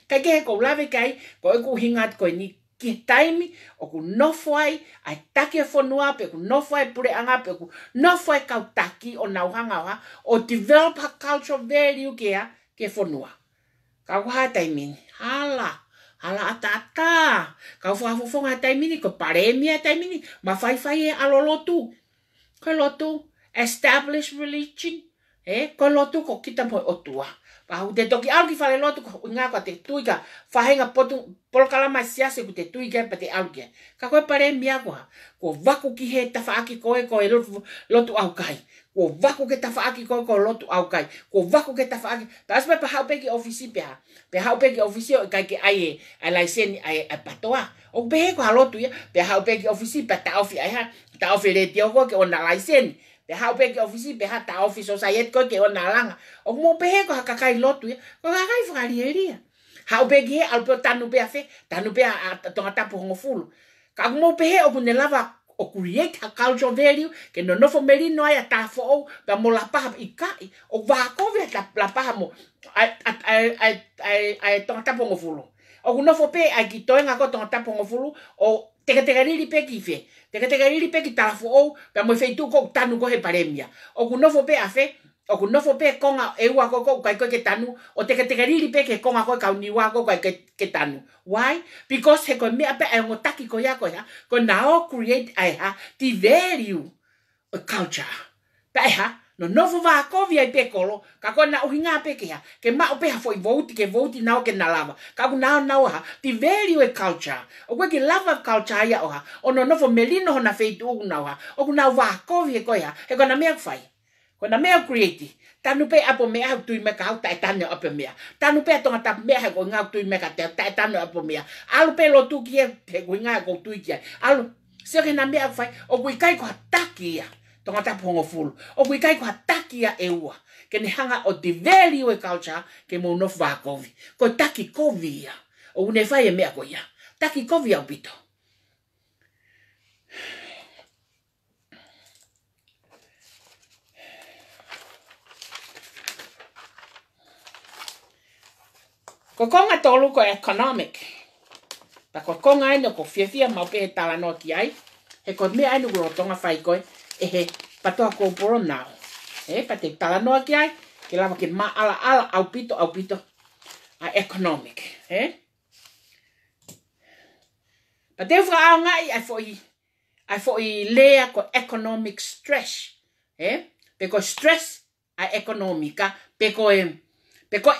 Ka ke ko lave kai ko ku hingat ko ni ki taimi o ku nofoi ai take fonua pe ku nofoi pure anga pe ku nofoi kau taki o nauhanga wa o develop a cultural value ke fonua ka wa taimi hala atata ka fu fonga taimi ko paremi taimi ma fai alolotu ko lotu establish religion ko lotu ko kita po otua pa u te toki alki fale lotu ko nga ko te tuiga fahenga potu polkala masiase ku te tuiga pa te alki ka ko pare mia ko vaku ki he tafaaki ko e lotu au kai ko vaku ke tafaaki ko lotu au kai ko vaku ke tafaaki pas pa haupe ki ofisi pe haupe ki ofisi o kai ke ai laisen ai patoa o be ko lotu ya pe haupe ki ofisi pa ta ofi ai ha ta ofi le tio ko ke ona laisen pe haupe ki ofisi pe ha ta office society ko ke ona langa o mo pe ko kakai lotu ko kakai fralieria haupe ki alpo tanu pe afe tanu pe tonga tapu ngofulu ka mo pe o ne lava o create a cultural value ke no fo merino ai ta fo pe mo la pa ikai o va ko ve la pa mo ai tonga tapu ngofulu o no fo pe ai ki toenga ko tonga tapu ngofulu o te riri pe ki fe te riri pe ki ta fo pe mo fe tu ko tanu ko he paremia o no fo pe afe o no fo pe konga e wa ko kai ko ke tanu o te riri pe ke konga ko ka ni wa ko kai ke tanu why because he ko me pe e ngotaki ko ya ko now create ai ha the value a culture pe ha no fo va ko vi pe kolo ka ko na uhinga pe ke ma o pe fo vote now ke na lava ka ku now ha the value a culture o ko ke love of culture ya o ha o no fo melino na fe tu na ha o ku na va ko vi ko ya e ko na me fai ko na me create tanu pe apo me au tu me ka ta tanu apo me tanu pe to ta me ha ko nga tu me ka ta tanu apo me alu pe lo tu ki pe ko nga ko tu ki alu se ke na me fai o ku kai ko ataki ya tonga tapongo full o kui kai ko ataki ya eua ke ni hanga o the value e culture ke mo no va kovi ko taki kovi ya o ne fai me ko ya taki kovi au pito ko konga tolu ko economic pa ko konga no ko fiefia mau pe tala no ki ai e ko me ai no ko tonga fai ko patoa ko poro nao pa te tala no ki ai ke lava ke ma ala au pito economic, But te whaka ngai ai fo I lea ko economic stress, Peko stress a economica, peko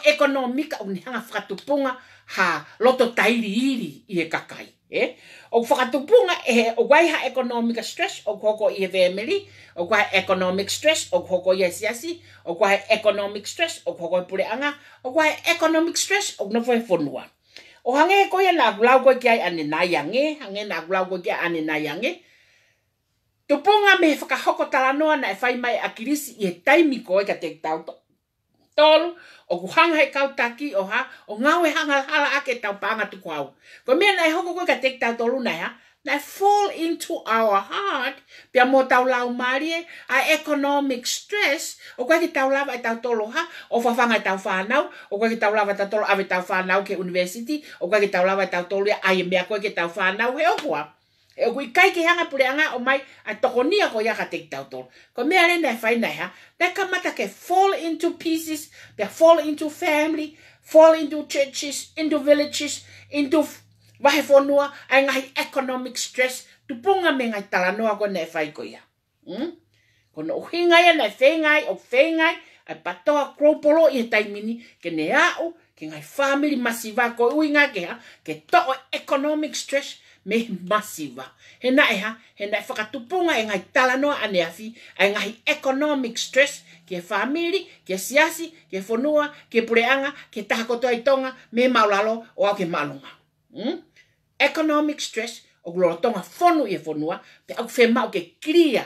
economica uni hanga whakatupunga ha loto tairi iri I kakai, O whakatupunga o wai ha economic stress o koko I family, o wai economic stress o koko I siasi, o wai economic stress o koko I pureanga, o wai economic stress o nofo fonua. O hange ko ya na gulau ko kia ane na yange, hange na gulau ko kia ane na yange. Tupunga me whakahoko talanoa na whai mai a kirisi I taimi ko ka te tau tolu, o kuhanga he kautaki o ha, o ngawe hanga hala ake tau panga tuku au. Ko mea nai hoko ko ka te tau tolu na ya, na fall into our heart, pia mo tau lau marie, a economic stress, o kwa ki tau lava e tau tolu ha, o whawhanga e tau whanau, o kwa ki tau lava e tau tolu ave tau whanau ke university, o kwa ki tau lava e tau tolu a I mea koe ke tau whanau he okua. E kui kai ki hanga pureanga o mai a tokonia ko yaka te tau tolu. Ko mea le nai whai nai ha, na kamata ke fall into pieces, pia fall into family, fall into churches, into villages, into wahe whonua, ai ngahi economic stress, tupunga me ngai talanoa ko nai whai ko ia. Kono uhingai nai whengai o whengai, ai patoa kropolo I taimini, ke ne au, ke ngai family masiva ko uinga ke ha, ke to'o economic stress, me masiva. He nai whakatupunga e ngai talanoa ane afi, ai ngahi economic stress, ke family, ke siasi, ke whonua, ke pureanga, ke tahakotoa I tonga, me maulalo o au ke malunga. Economic stress, o gloro tonga whonu I whonua, pe au whemau ke clear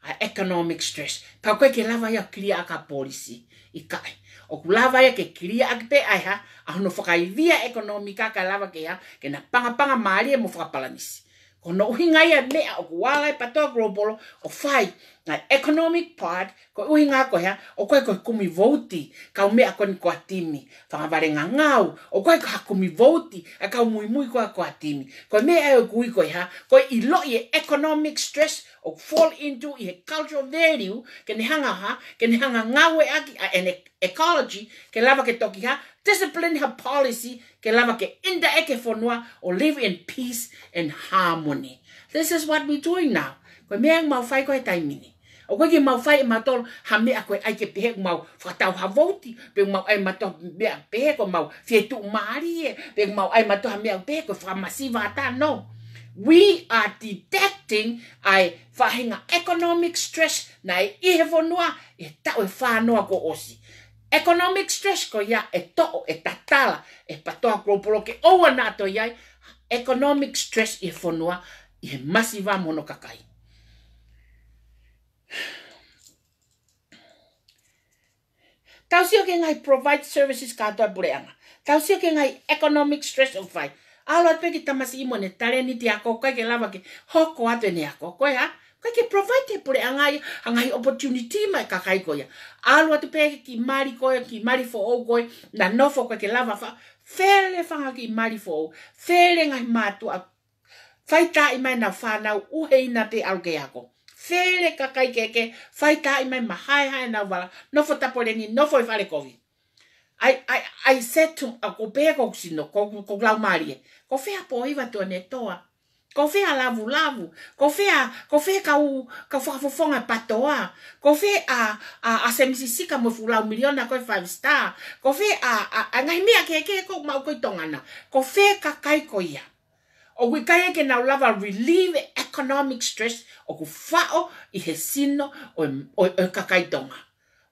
a economic stress. Pa koe ke lava ia clear aka policy I kai. O kulava ia ke clear ake pe ai ha, a hono whakaivia economica ka lava ke ha, ke na panga maari e mo whakapalanisi. Kono uhinga ia mea o kuwala I patoa global o whai, na economic part, ko uhinga ko ha, o koe kumi voti, kau mea koni koa timi, whangavare ngangau, o koe kumi voti, a kau mui koa timi. Ko mea e o kui ko ha, ko I lo I economic stress, o fall into I cultural value, ke ne hanga ngawe aki a ecology, ke lava ke toki ha, discipline her policy, ke lava ke inda eke whonua, o live in peace and harmony. This is what we're doing now. Koe mea mau whai koe taimini. O koe ki mau whai e matolo, ha mea koe ai ke pehe mau whakatau havoti, pe mau ai mato mea pehe ko mau fietu maari e, pe mau ai mato ha mea pehe ko whamasiva ata, no. We are detecting ai whahinga economic stress na I ihe whonua e tau e whanoa ko osi. Economic stress ko ia e to'o e tatala e patoa kropolo ke oua nato iai economic stress I whonua I he masiva mono kakai. Tau sio ke ngai provide services katoa pureanga. Tau sio ke ngai economic stress o whai. Alo at peki tamasi imo ne tare ni ti ako kai ke lava ke hoko ato ne ako koe ha. Kai ke provide te pure angai opportunity mai kakai koe. Alo at peki ki mari koe ki mari fo o koe na nofo koe ke lava fa. Fere whanga ki mari fo o. Fere ngai matu a whaita I mai na whanau uhei na te alge ako. Fere kakai keke whaita I mai mahai na wala. Nofo taporeni nofo I whare kovi. I said to a kopea koksino, ko glau marie. Ko fea po iwa to ne toa. Ko fea lavu. Ko fea ka whakafofonga patoa. Ko fea a semisisika mo fulau miliona koe 5 star. Ko fea a ngai mea keke ko mau koe tongana. Ko fea ka kai ko ia. O kui kai ke nau lava relieve economic stress o ku fao I he sino o kakai tonga.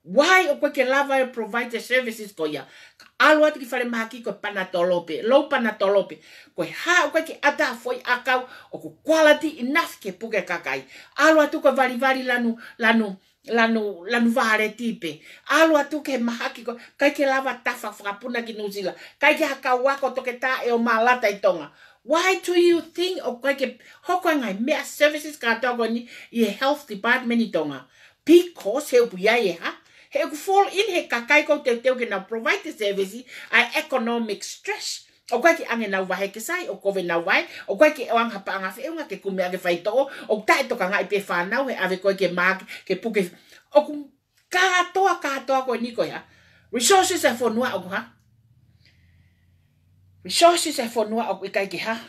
Why o koe ke lava e provide the services ko ia. Alo ati ki whare mahaki ko panatolope. Low panatolope. Koe ha o koe ke ata foi akau o ku quality enough ke puke kakai. Alo atu ko vari lanu vare tipe. Alo atu ke mahaki ko. Kai ke lava tafa whakapuna ki nuzila. Kai ke haka wako toke ta e o malata I tonga. Why do you think o koe ke hoko ngai mea services ka togo ni I health department I tonga? Because he upuia e ha. He ku fall in he kakai ko te teo ke na provide the service a economic stress. O koe ki ange nau wahe ke sai, o kove nau wahe, o koe ki ewan hapa anga whiunga ke kume age whaitoo, o tae toka ngai pe whanau he ave koe ke maak, ke puke, o katoa koe niko ya. Resources e whonua o ha. Resources e whanua o ikai ki ha.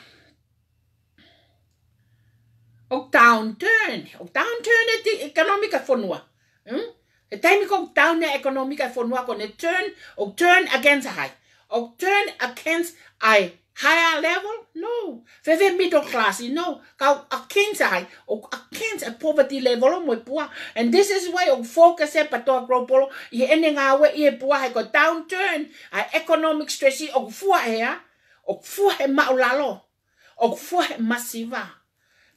O downturn e te economic e whanua. E taimi ko down e economic e whanua ko ne turn against high. O turn against I higher level? No. Veve middle class, no. Kau against high. O against a poverty level o mo pua. And this is why o focus e patoa gropolo I ene ngawe I e pua he ko downturn. A economic stress I o fua hea. O fua he maulalo. O fua he masiva.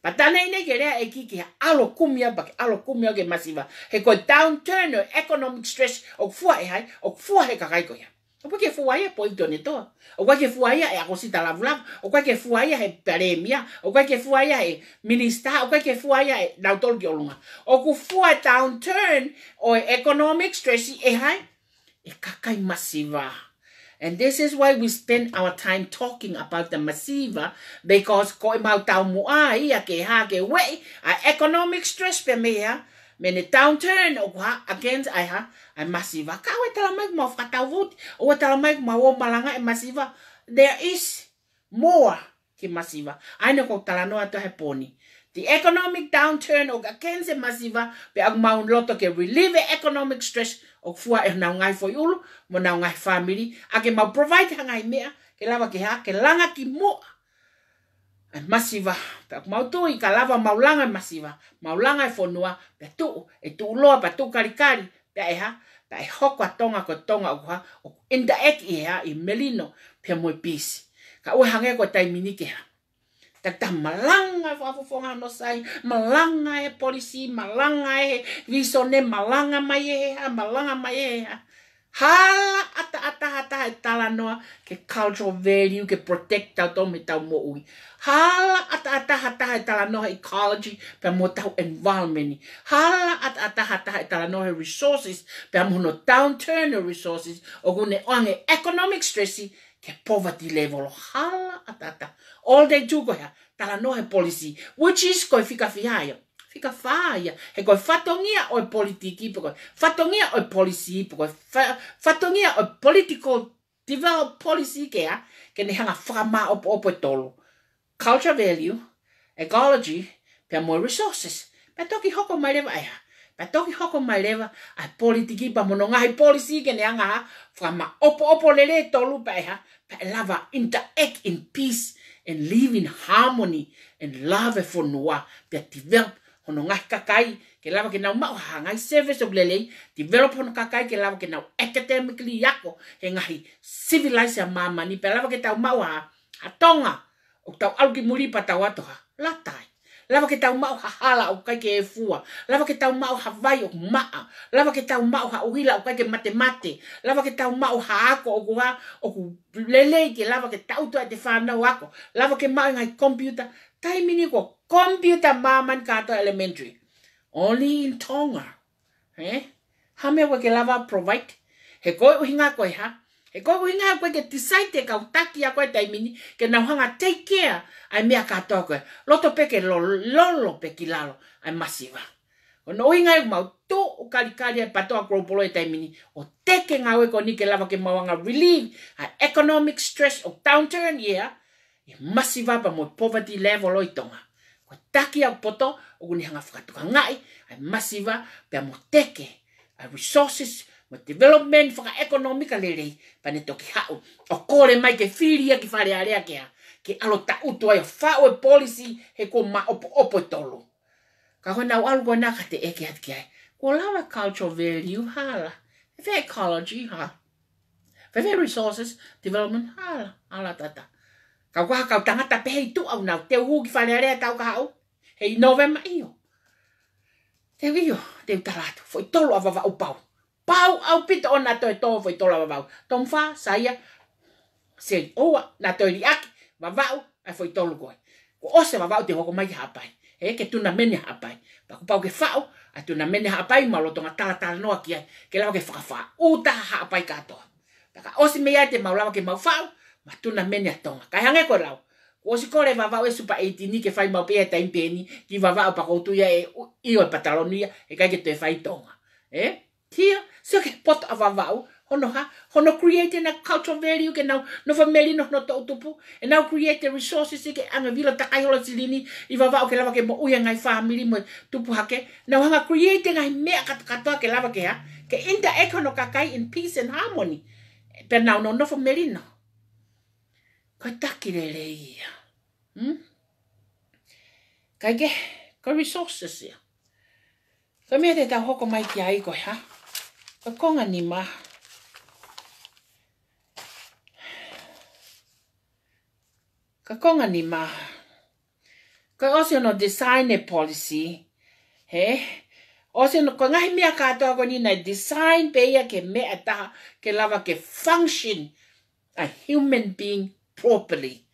Patana ine kerea e kiki alo kumia ke masiva. He ko downturn o economic stress o fua he hai. O fua he kakai ko ya. O ke fuaia po idone to. O ke fuaia e akosita lavulavu. O ke fuaia e paremia. O ke fuaia e minister. O ke fuaia e nautol ki olunga. O ku fua downturn o economic stress e hai. E kakai masiva. And this is why we spend our time talking about the masiva, because ko mau tau mua ia ke ha ke we a economic stress pe mea me ne downturn o ha against ai ha a masiva ka we tala mai mo fatau vot o tala mai mo malanga e masiva. There is more ke masiva. Ai no ko tala no ato he poni. The economic downturn o against masiva pe ag mau loto ke relieve economic stress o fua e na ngai foi ulu mo na ngai family ake mau provide hangai mea ke lava ke ha ke langa ki mo masiva pe mau tu I ka lava mau langa masiva mau langa e fonua pe tu e tu loa pa tu kari pe e ha pe hoko tonga ko tonga o ha o interact I ha I melino pe mo peace ka o hangai ko tai mini ke ha tak malanga fafonga no sai malanga e policy malanga e visone malanga mai hala ata tala noa ke cultural value ke protect tau to me tau mo ui hala ata tala noa ecology pe mo tau environment hala ata tala noa resources pe mo no downturn resources o gune onge economic stress ke poverty level hala ata all they do go ya tala no he policy which is ko fika faia he ko fatongia o politiki ko fatongia o policy ko fatongia o political develop policy ke ya ke ne hanga frama o tolo culture value ecology pe more resources pe toki hoko mai leva ya pe toki hoko mai leva a politiki pa mononga he policy ke ne hanga frama opo lele tolo pe ya pe lava interact in peace and live in harmony and love for noa pe develop hono ngai kakai ke lava ke nau mau hangai service of lele develop hono kakai ke lava ke nau academically yako he ngai civilize mama ni pe lava ke tau mau ha tonga o tau alki muri pa tau ato ha latai lava ke tau mau ha hala o kai ke fua lava ke tau mau ha vai o maa lava ke tau mau ha uhila o kai ke mate lava ke tau mau ha ako o ku lele ke lava ke tau to te fana wako lava ke mau ngai computer taimini ko computer maman kato elementary only in Tonga hame wa ke lava provide he ko hinga ko ha he ko hinga ko ke decide ka utaki ya ko taimini ke na hanga take care ai mea kato ko loto pe ke lolo pe kilalo ai masiva no hinga mau to kali pato agropolo e taimini o teke ngawe ko ni ke lava ke mawanga relieve a economic stress of downturn masiva pa mo poverty level o Tonga ko taki au poto o guni hanga whakatuka ngai ai masiva pe mo teke a resources mo development whaka economica lere pa ne toki hau o kore mai ke whiria ki whare area ke alo ta utu ai o whao e policy he ko ma opo tolo ka hona o algo na ka te eke atki ai ko lawa cultural value hala ve ecology hala ve resources development hala tata kau tangata pe tu au nau te hu ki whare area tau ka hau hei November te taratu foi tolo avava o pau au pita ona to foi tolo avava tom fa saia se oa na to riaki vavau ai foi tolo ko o se vavau te hoko mai hapai ke tuna mene hapai pa ku pau ke fau a tuna mene hapai malo tonga tala no aki ke lawa ke fa uta hapai kato ka o se me ia te maulawa ke mau fau matuna mene atonga kai hange ko lau o si kore vava e super 18 ni ke fai mau pe ta impeni ki vava pa ko tu ya e o patalonia e kai ke te fai tonga tia so ke pot avava hono create na cultural value ke now no family no to tupu and now create the resources ke anga vila takai hola silini I va ke lava ke mo uya ngai family mo tupu hake now hanga create ngai me katoa ke lava ke ha ke interact hono kakai in peace and harmony pe now no family no ko takirele ia Kage, ko resources ya. Ko me te tau hoko mai ki ai ko ha. Ko konga ni ma. Ko konga ni ma. Ko also no design a policy. He? Also no ko ngai mea katoa ko ni na design pe ia ke me ata ke lava ke function a human being properly.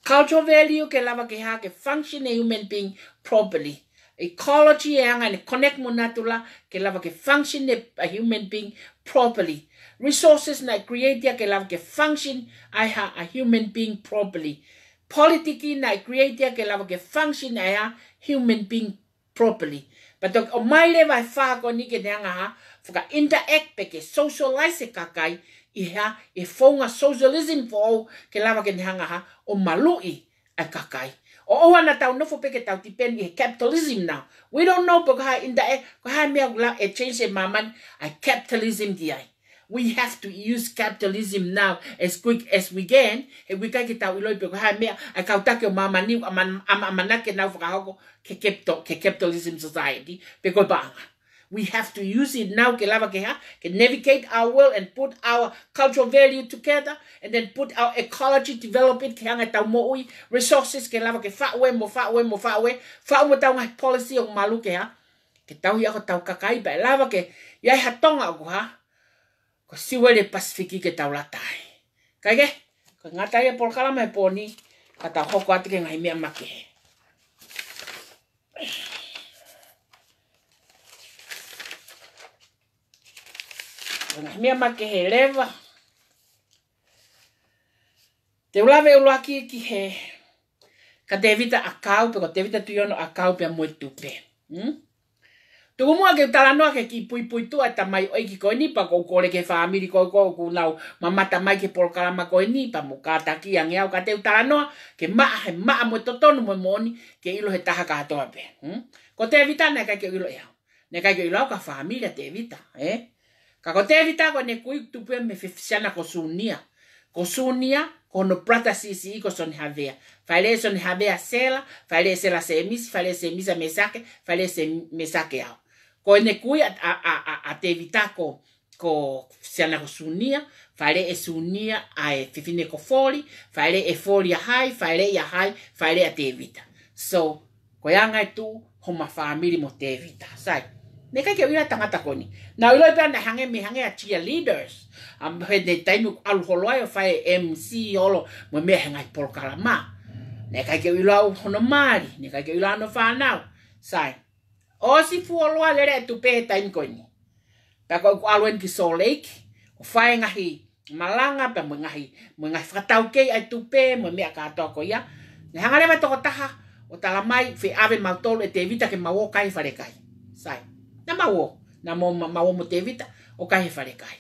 Cultural value ke lava ke ha ke function a human being properly. Ecology yang and connect monatula ke lava ke function a human being properly. Resources na create ke lava ke function a human being properly. Politics na create ke lava ke function a human being properly. But o mai le vai fa ko ni ke nga ha fuka interact pe ke socialize kakai Iha e fonga socialism fo ke lava ke hanga ha o malui a kakai. O ana tau no fo peke tau tipen e capitalism now. We don't know because ha in the ha me a change maman a capitalism di ai. We have to use capitalism now as quick as we can. E we ka ke tau iloi because ha me a kauta ke mama ni amana ke now fo ka hoko ke capitalism society because ba We have to use it now ke lava ke ha, ke navigate our world and put our cultural value together and then put our ecology, develop it ke hanga tau mo'ui, resources ke lava ke whaue mo tau ngai policy o malu ke ha, ke tau hi ako tau kakai ba lava ke iai hatonga ako ha, ko siwe le Pasifiki ke tau latai. Kai ke, ko ngatai e polkalama e poni, ka tau hoko ati ke ngai mea make. Mia make he leva. Te ulave ulaki ki he. Ka Devita akau, pe ko Devita tuyono akau pe mo tupe. Tuku mua ke talanoa ke ki pui tu ata mai oi ki ko ni pa ko kore ke family ko ku nau mamata mai ke polkalama ko ni pa mo kata ki ang yau ka te talanoa ke ma mo totonu mo moni ke ilo he taha ka toa pe. Ko Devita na ka ke ilo yau. Ne ka ke ilo ka familia Devita, Kako Devita ko ne kui tupe me fefisiana ko sunia. Ko sunia ko no prata sisi ko son havea. Fale son havea sela, fale sela semis, fale semisa mesake, fale se mesake au. Ko ne kui a Devita ko fefisiana ko sunia, fale e sunia a e fefine ko foli, fale e foli a hai, fale ya hai, fale a Devita. So, ko yanga tu homa family mo Devita. Sai. Ne kai ke ila tangata koni. Na ilo pe na hange a cheerleaders. He ne taimu alu holoi fai MC olo mo me hanga polkalama. Ne kai ke ila hono mari, ne kai ke ila no fa now. Sai. O si fu olo le tu pe taim koni. Pa ko alu en ki Salt Lake, o fai ngahi malanga pa mo ngahi fatau ke ai tu pe mo me ka to ko ya. Ne hanga le to taha o talamai fe ave mautolo e Devita ke mawo kai fare kai. Sai. Na mawo mo Devita o kai fare kai.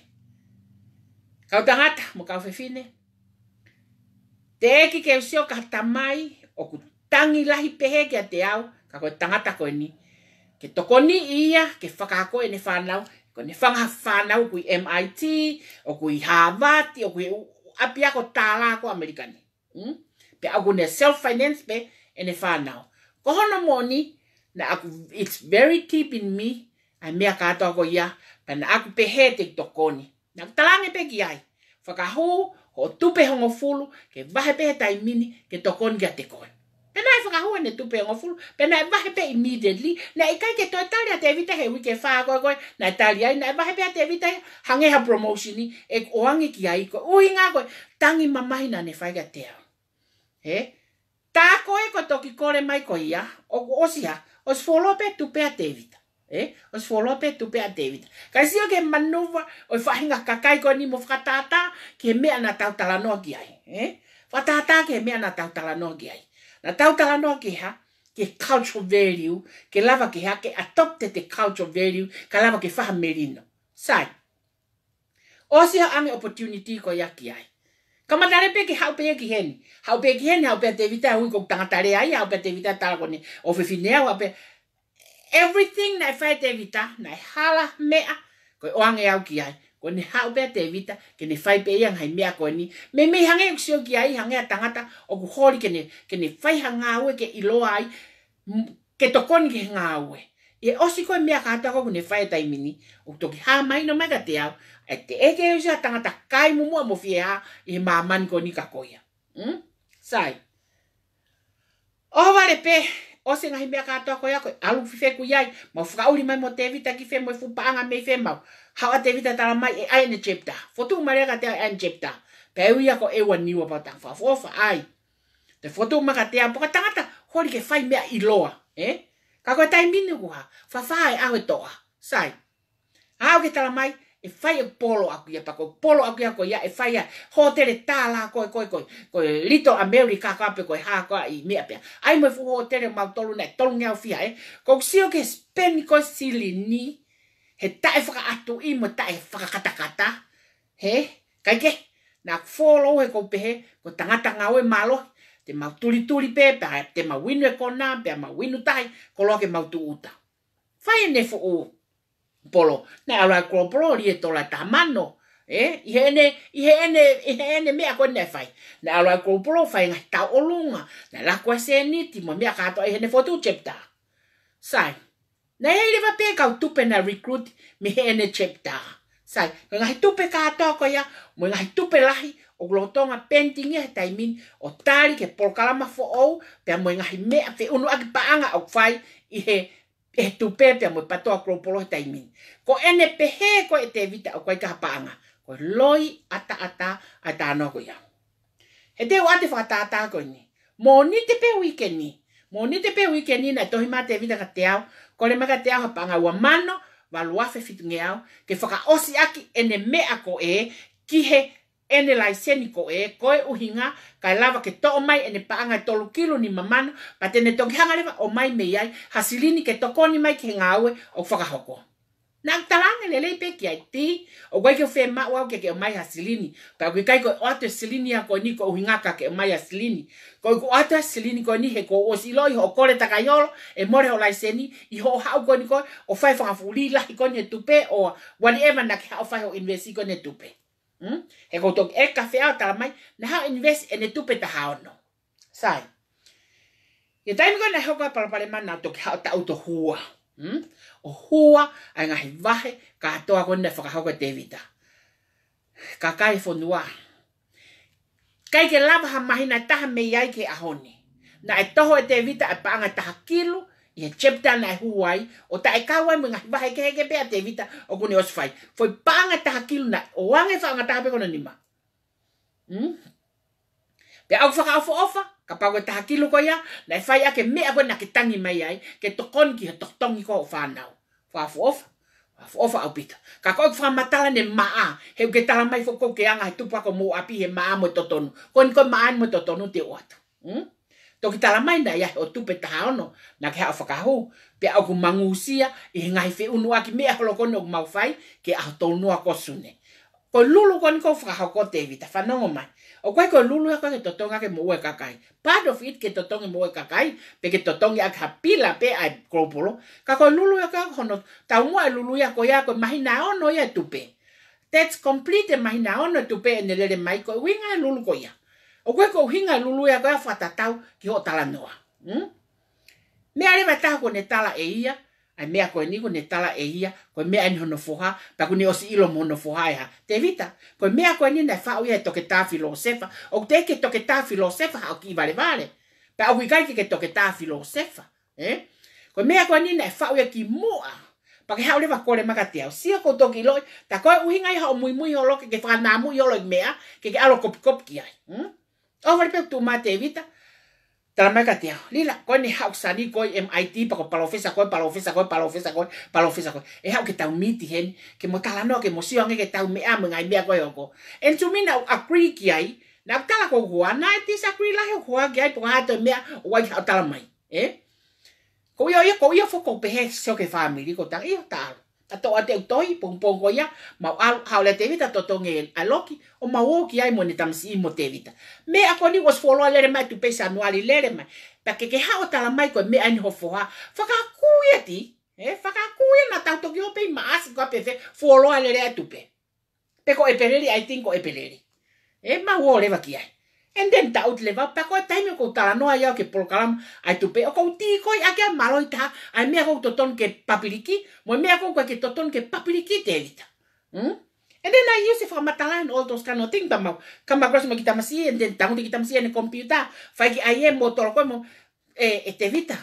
Kau tangata mo kau fefine. Te eki ke usio ka tamai o ku tangi lahi pehe ke te au ka ko tangata ko ni. Ke tokoni ia ke whakako e ne whanau, ko ne whanga whanau kui MIT o kui Harvard o kui apia ko tala ko Amerikani. Pe aku ne self-finance pe e ne whanau. Ko hono moni na aku it's very deep in me. Ai mea katoa ko ia, pana aku pehe te tokoni. Na talange pe ki ai. Whakahu, ho tupe hongo fulu, ke vahe pehe tai mini, ke tokoni kia te koe. Pena ai whakahu ne tupe hongo fulu, pena ai vahe pe immediately, na ikai ke toi talia te vita he wike whaa koe, na talia ai, na vahe pe te vita he, hangeha promotioni, e oangi ki ai koe, uhi ngā koe, tangi mamahina ne whaiga te au. Tā koe ko toki kore mai ko ia, o osia, os follow pe tupe a te vita. Os follow pe tu pe a Devita. Kai sio ke manuva o fahinga kakai ko ni mo fatata ke me ana tau tala no ki ai. Fatata ke me ana tau tala no ki ai. Na tau tala no ki ha ke cultural value ke lava ke ha ke adopted the cultural value ka lava ke faha merino. Sai. O si ange opportunity ko ya ki ai. Kama tare pe ki hau pe ki hen. Hau pe ki hen hau pe te vita hui ko tanga tare ai hau pe te vita tala ko ni o fe finea hau pe everything na fai te vita na hala mea ko o ange au ki ai. Ko ni hau pe te vita ke ni fai pe yang hai mea ko ni. Me hange uksio ki ai hange tangata o ku hori ke ni fai hanga ue ke iloa ai ke tokoni ke hanga ue. E osi koe mea kata ko ne fai tai mini o toki ha mai no maga te au e te eke usia tangata kai mumua mo fie ha e mamani ko ni kakoia. Sai. O vale pe osi ngahi mea kata ko ya ko alu fife ku yai mo whakauri mai mo te vita ki fe mo fupaanga mei fe mau. Hawa te vita tala mai e ai ne chepta. Fotu marega te ai ne chepta. Pe uia ko ewa niwa pa tang fofa ai. Te fotu maka te apoka tangata hori ke fai mea iloa. Ka koe tai minu kua, whawhai awe toa, sai. Hau ke tala mai, e whai e polo aku ia pako, polo aku ia koe ia, e whai a hotere tāla koe Little America kape koe haa koe i mea pia. Ai moe fu hotere mau tolu nei, tolu ngeau fia Kau sio ke spend koe sili ni, he tae whaka atu i mo tae whaka katakata. Kai ke, na follow he kou pehe, ko tangata ngawe malo, te mau tuli pe, te mau winu e kona, pe mau winu tai, ko loa ke mau tu uta. Whai ne fu o polo, ne ala kolo polo li e tola tamano, ihe ene mea koe ne whai. Ne ala kolo polo whai ngai tau olunga, ne la koe se niti, mo mea kato ihe ne fotu chepta. Sai, ne hei lewa pe kau tupe na recruit, mi he ene chepta. Sai, ngai tupe kato ko ya, mo ngai tupe lahi, o glotonga painting e tai min o tari ke polkalama fo o pe mo ngahi mea pe unu agi paanga o fai i he tupe pe mo patoa klopolo tai min ko ene pehe ko e te vita o kai ka paanga ko loi ata no ko ya he te wate fa ata ko ni mo ni te pe weekend ni na tohi mate vita ka te au ko le maka te au paanga wa mano va luafe fit ngeau ke faka osi aki ene mea ko ki he ene laiseni ko koe uhinga kai lava ke to mai ene paanga tolu kilo ni mamano pa tene toki hanga leva o mai me ai hasilini ke tokoni mai ke ngawe o whakahoko. Nang talange lelei pe ki ai ti o kai ke fe ma wa ke mai hasilini pa kai ko ato silini ko ni ko uhinga ka ke mai hasilini ko ato silini ko ni he ko osilo i ho kole takayolo e more o laiseni i ho hau ko ni ko o fai fa fuli la ko ni tupe o whatever na ke o fai o investi ko ni tupe. He koutok e kafe au tala mai, na hao invest ene tupe ta hao no. Sai. Ia taimi koe na hoka palapale mana toki hao ta auto hua. O hua, ai ngahi vahe, ka atoa koe na whakahoka te vita. Ka kai whonua. Kai ke lava ha mahina taha me iai ke ahoni. Na e toho e te vita e paanga taha kilu, i he chepta na e huai, o ta e kawai mo ngahi vahe ke heke pea te vita, o kune osfai. Foi paanga taha kilu na, o wange whaanga taha pe kona nima. Pe au whaka ofa, ka pau e taha kilu ko ia, na e whai ake mea koe na ke tangi mai ai, ke tokon ki he tohtongi ko o whanau. Whafu ofa au pita. Ka koe whamatala ne maa, he uke tala mai whako ke anga he tupako mo api he maa mo totonu. Koni koe maa mo totonu te oatu. Toki tala mai na ia o tupe taha ono, na ke hao whakahu, pe au ku mangusia, i ngai whi unua ki mea holo kono ku mau whai, ke au tonua kosune. Ko lulu koni ko whakahau ko te vita, whanongo mai. O koe ko lulu ako ke totonga ke mo ue kakai. Part of it ke totonga mo ue kakai, pe ke totonga ak hapila pe ai kropolo, ka ko lulu ako hono, tau mua lulu ako ya ko mahina ono ya tupe. That's complete mahina ono tupe ene lele mai ko winga lulu ko ya. O koe ko hinga lulu ya koe whatatau ki ho tala noa. Mea rewa taha ko ne tala e ia, ai mea koe ni ko ne tala e ia, koe mea ni hono foha, pa ko ne osi ilo mono foha e ha. Te vita, koe mea koe ni na whao ia toke tā filosefa, o te ke toke tā filosefa hao ki vale. Pa au ikai ke toke tā filosefa. Koe mea koe ni na whao ia ki mua, pa ke hao lewa kore makateau. Sia ko toki loi, ta koe uhinga i hao mui holo ke whanamui holo i mea, ke alo kopi ki ai. O wale pe tu mate evita. Tala mai ka te au. Lila, koe ne hau sani koe MIT, pa ko palofesa koe. E hau ke tau miti hen, ke mo tala noa, ke mo sionge ke tau mea ngai mea koe oko. En tu mina agree ki ai, na tala ko hua, na e disagree lahi hua ki ai, po hato mea, o wai hau tala mai. Ko ia foko pehe seo ke family, ko tala, ia tala. Ato ate utoi pong ko ya mau al haule te vita to tonge aloki o mau ki ai mo ni tamsi mo te vita. Me ako ni was follow lere mai tu pesa anuali lere mai. Pa ke ha o tala mai ko me ani ho foha. Faka kuia ti. Faka kuia na tau to ki o pe mas ko pe follow lere tu pe. Pe ko e peleri I think ko e peleri. Ma wo le va ki ai. And then ta out leva pa ko time ko tala no ya ke por kalam ai tu pe o ko ti ko ya ke malo ita ai me ko toton ke papiriki mo me ko ke toton ke papiriki te vita. And then I use it for matala and all those kind of things kama gros mo kita masi and then tango kita masi en computer fa ki ai motor ko mo te vita.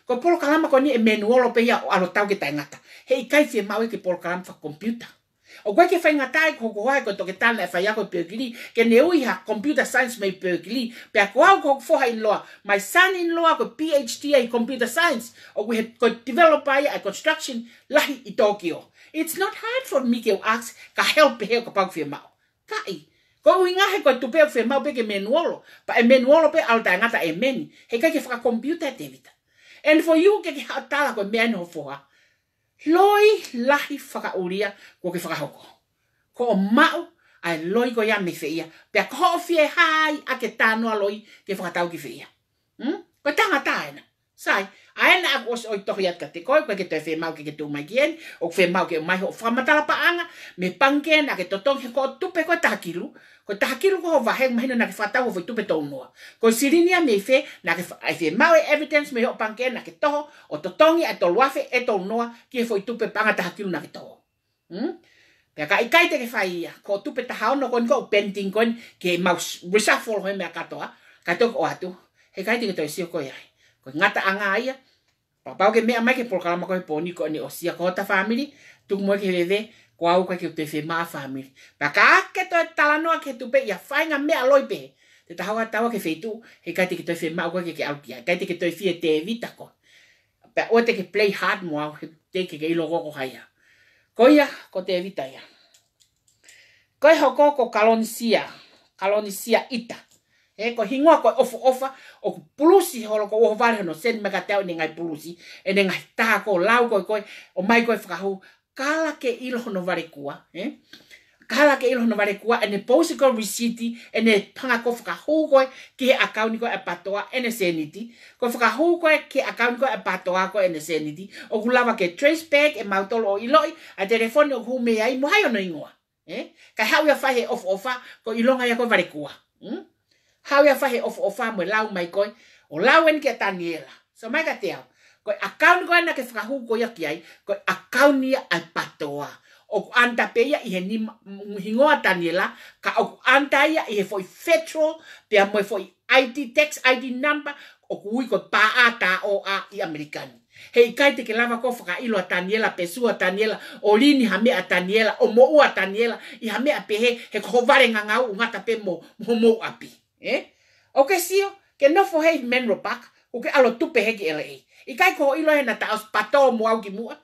Ko por kalam ko ni menuolo pe ya alo tau ke tangata. He kai se mau ke por kalam fa computer. O kwa ke whainga tai ko koa ko toke tana e whai ako Berkeley, ke ne ui ha computer science mai Berkeley, pe a koa ko whoha in loa, my son-in-law ko PhD in computer science, o we had ko developer a construction lahi I Tokyo. It's not hard for me ke ask ka help he ko pau mau. Kai. Ko ui ngahe ko tupe whi mau pe ke menuolo, pa e menuolo pe alta ngata e meni, he kai ke whaka computer te vita. And for you ke hatala ko mea no whoha, loi lahi whakauria ko ke whakahoko. Ko o mau ai loi ko ia me whia. Pea ko fie hai a ke tānoa loi ke whakatau ki whia. Ko tanga tāena. Sai, aena ako o tohi atka te koe, koe ke toi whe mau ke tū mai kien, o whe mau ke mai ho whamatala paanga, me pangken a ke totong he ko tupe ko tahakilu, ko tahakilu ko ho waheng mahina na ke whatau ho tupe tōnua. Ko sirinia me whe, na ke whe mau e evidence me ho pangken na ke toho, o totongi a toluafe e tōnua, ki he tupe panga tahakilu na ke toho. Pea ka ikai te ke whaia, ko tupe tahaono kon ko painting kon, ke mau reshuffle hoi mea katoa, katok o atu, he kai te ke toi sio ko iai. Ko ngata anga ia, papau ke mea mai ke polkalama ko he poni ko ni osia ko ta family, tuk mo ke veve, ko au ka ke te whi maa family. Pa ka ke to talanoa ke tupe ia whainga mea loipe, te tahawa tawa ke wheitu, he kai te ke toi whi maa ko ke aukia, kai te ke toi whi te vita ko. Pa o te ke play hard mo au, te ke ilo koko haia. Ko ia, ko te vita ia. Ko e hoko ko kalonisia ita. Ko hingoa ko ofa o pulusi holo ko o vale no sen mega tau ni ngai pulusi e ngai ta ko lau ko o mai ko whakahu kala ke ilo no vale kua kala ke ilo no vale kua ene posi ko receipt ene panga ko whakahu ko ke account ko e patoa ene seniti ko whakahu ko ke account ko e patoa ko ene seniti o kulava ke trace back e mautolo o iloi a telefone o hume ai mo hayo no ingoa ka hau ya fahe ofa ko ilonga ya ko vale kua How ya fahe ofa mo lau mai koi o lau en ke Daniela. So mai ka teo. Ko account ko na ke whakahu ko ya kiai, ko account ni ai patoa. O anta pe ya I he ni hingoa Daniela, ka o anta ya I he foi federal, pe mo foi ID tax ID number o kui ko pa ata o a I American. Hei kai te ke lava ko whaka ilo a Daniela, pesua Daniela, o lini hame a Daniela, o mo ua Daniela, I hame a pehe, he ko vare ngangau ngata pe mo api. O ke sio, ke no fo hei menro pak, u ke alo tupe heki LA. I kai ko ilo he na ta os pato mo au ki mua,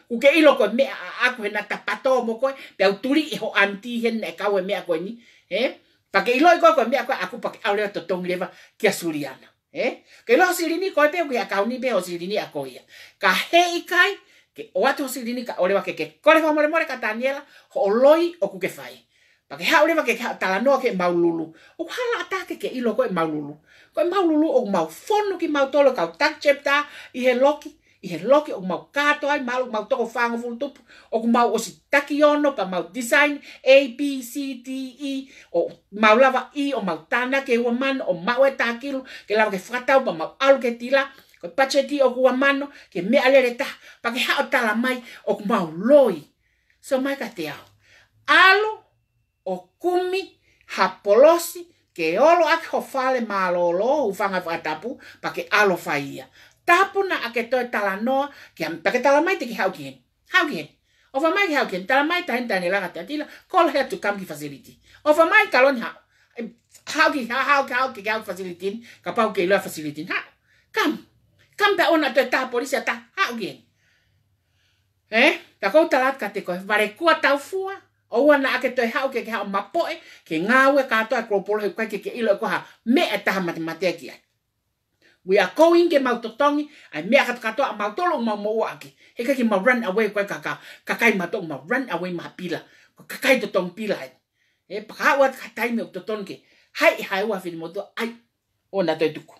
u ke ilo ko mea aku he na ta pato mo koe, pe au turi I ho anti hen e kau e mea koe ni, pa ke ilo I koe mea koe aku pa ke au leo to tongi lewa kia suriana, ke ilo sirini koe pe u ke akau ni pe o sirini a koe ia. Ka hei kai, ke o atu sirini ka olewa ke kore wha more ka Daniela, ho oloi o ku ke whai. Pake hau lewa ke talanoa ke maululu. O hala atake ke ilo ko e maululu. Ko e maululu o mau fono ki mau tolo kau tak chepta I he loki o mau kato ai mau toko whango fultupu. O mau osi takiono pa mau design A, B, C, D, E. O mau lava I o mau tana ke ua mano o mau e takilu. Ke lava ke whakatau pa mau alu ke tila. Ko pacheti o kua mano ke mea lere ta. Pake hau tala mai o mau loi. So mai ka te au. Alu o kumi hapolosi ke olo ake ho fale malolo ufanga whatapu pa ke alo whaia. Tapu na ake toi talanoa ke pake talamai te ki hau kien. Hau kien. O whamai ki hau kien. Talamai tahen tane laga te atila. Call her to come ki facility. O whamai kalon hau. Hau ki hau facility. Ka pau ke iloa facility. Hau. Kam pe ona toi taha polisia ta. Hau kien. Ta kou talat ka te koe. Vare kua tau fua. O wana ake toi hau ke hau mapoe, ke ngāwe kātoa kropolo he kai ke ilo ko ha me e taha matematea ki ai. We are going ke mautotongi, ai mea katoa mautolo mau aki. He kaki ma run away koe kakai matong ma run away ma pila. Kakai totong pila ai. E pakawat katai me totongi. Hai wa fili moto ai. O na toi tuku.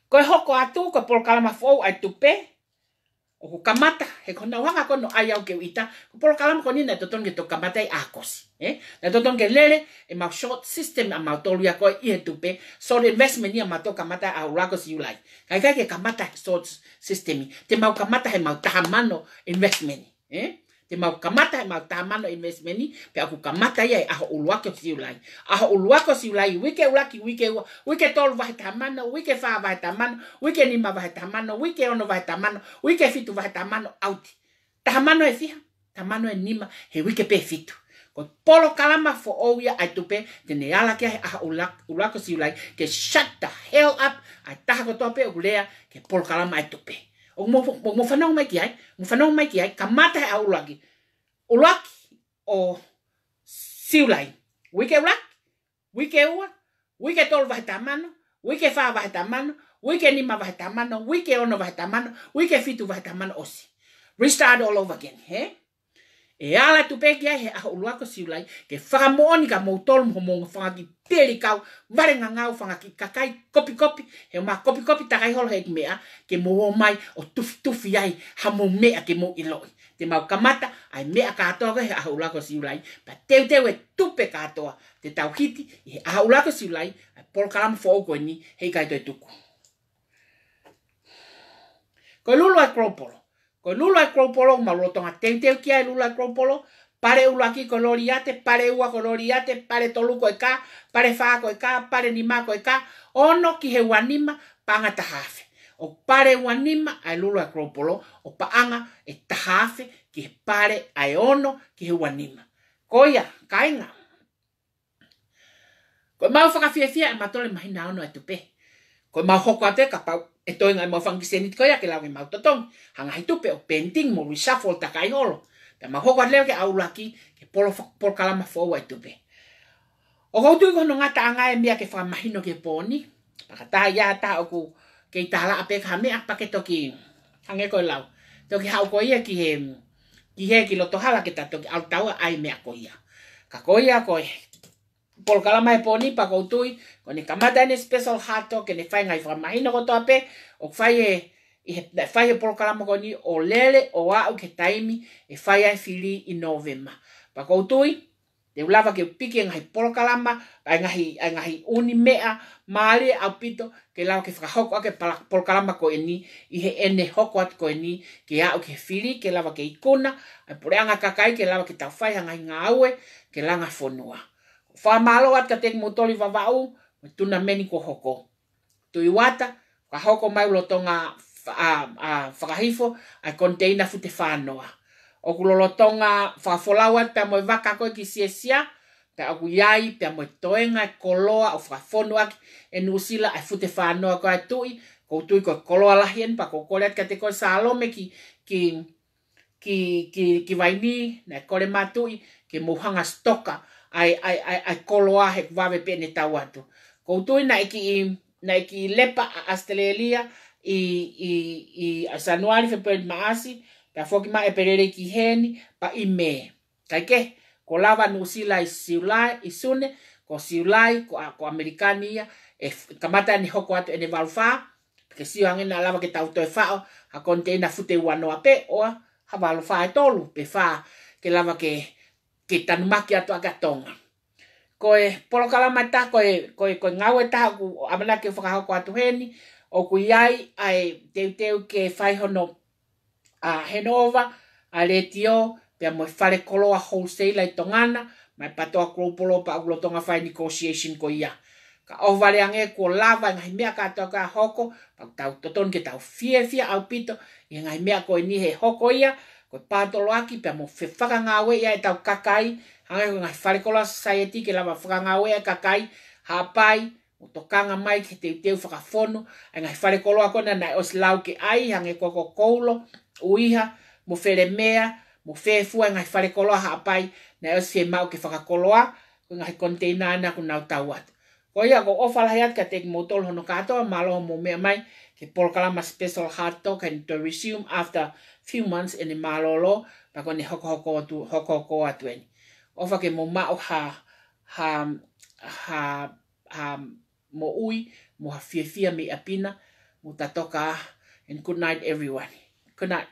Koe hoko atu ko Polokalama fo ai tupe. O ko kamata he kona wanga kono ai au ke ita. Ko Polokalama koni na totongi to kamata ai akosi. Na totongi lele e ma short system a ma tolu ya ko I tupe. So the investment ni ma to kamata a urakosi ulai. Kai ke kamata short system. Te ma kamata he ma tahamano investment. Te mau kamata mau tamano investment ni pe aku kamata ia aho uluako siulai wike ulaki wike tol vai tamano wike fa vai tamano wike nima vai tamano wike ono vai tamano wike fitu vai tamano auti tamano e fiha tamano e nima he wike pe fitu ko Polokalama fo oia ai tupe te ne ala ke aho uluako siulai ke shut the hell up ai taha ko tope ulea ke Polokalama ai tupe o mo fanong mai ki ai kamata au lagi o siulai wike tol vai tamano wike fa vai tamano wike nima vai tamano wike ono vai tamano wike fitu vai tamano osi restart all over again e ala tu pe kia he a uluako siulai ke whakamoni ka moutol mo whangaki peli kau varenga ngau whangaki kakai kopi he ma kopi takai holo hek mea ke mo mai o tufi ai ha mo mea ke mo iloi te mau kamata ai mea katoa he a uluako siulai pa teu e tupe katoa te tau hiti he a uluako siulai ai Polokalama fo o koe ni hei kai toi tuku ko lulu ai kropolo ko lula kropolo malotonga teu kia lula kropolo pare ulaki koloriate pare ua koloriate pare toluko eka pare fa ko eka pare nima ko eka ono ki he wanima panga tahafe o pare wanima ai lula kropolo o paanga e tahafe ki pare ai ono ki he wanima koia kainga ko mau fia matole mahina ono atupe ko mau hoko ate kapau e toi ngai mau fangi senit ko ya ke lawe mau totong hanga hitupe o painting mo reshuffle takai holo pe mau hoko leo ke aulaki ke Polokalama fo wa tupe o go tu ko no ngata anga e mia ke fa mahino ke poni pakata ya ta oku ke tala ape khame apa ke toki hange ko lau toki hau ko ia ki he ki lo tohala ke ta toki au tawa ai mea ko ia ka ko ia ko Polokalama e poni pa koutui ko ni kamata ni special hato ke ne fai ngai fa mahino ko tope o fai Polokalama ko ni o lele o au ke taimi e fai ai fili I November pa koutui te ulava ke piki ngai Polokalama ai ngahi uni mea mali au pito ke lau ke whakahoko ake Polokalama ko eni I he ene hoko at ko eni ke au ke fili ke lava ke ikuna ai pureanga kakai ke lava ke tau fai ngai ngaue ke langa fonua Whamalo at ka tek motoli vavau, tuna meni ko hoko. Tui wata, ka hoko mai ulotonga whakahifo, ai container fute whanoa. O kulolotonga whafolawat, pia moe waka koe ki siesia, pia aku iai, pia moe toenga, koloa, o whafonoa, e nusila, ai fute whanoa koe tui, ko tui koe koloa lahien, pa ko koleat ka te koe salome ki waini, na kore matui, ke muhanga stoka, ai koloa he wawe pene tau atu. Koutui na iki lepa Australia I Januari Februari maasi ta foki ma e perere ki heni pa I me. Kaike ko lava nusila I siulai I sune ko siulai ko Amerikania e kamata ni hoko atu ene valfa ke sio angena lava ke tau toe fao a container fute wanoa pe o ha valfa e tolu pe fa ke lava ke tanumaki atu agatonga. Koe Polokalama ta koe ngau e ta ku amana ke whakahoko atu heni o ku iai ai teu ke whaihono Henova a Letio pia mo whare koloa wholesale I tongana mai patoa kropolo pa ulotonga whai negotiation ko ia. Ka ovare ange ko lava ngai mea katoa ka hoko pa tau toton ke tau fia au pito I ngai mea koe ni he hoko ia ko patolo aki pe mo whakangāwe ia e tau kakai hangai ko ngai wharekola society ke lava whakangāwe ia kakai hapai o tokanga mai ke teu whakafono ai ngai wharekola ako na nai os lau ke ai hangai koko koulo uiha mo where mea mo whefua ngai wharekola hapai nai os whe mau ke whakakoloa ko ngai container ana ko nau tau atu Ko ia ko ofa hayat ka tek motol hono kato malo mo me mai ke polkalama special hot dog and to resume after few months in the malolo pa ko ni hoko atuen. Ofa ke mo ma ha mo ui mo ha fia me apina mo tatoka and good night everyone. Good night.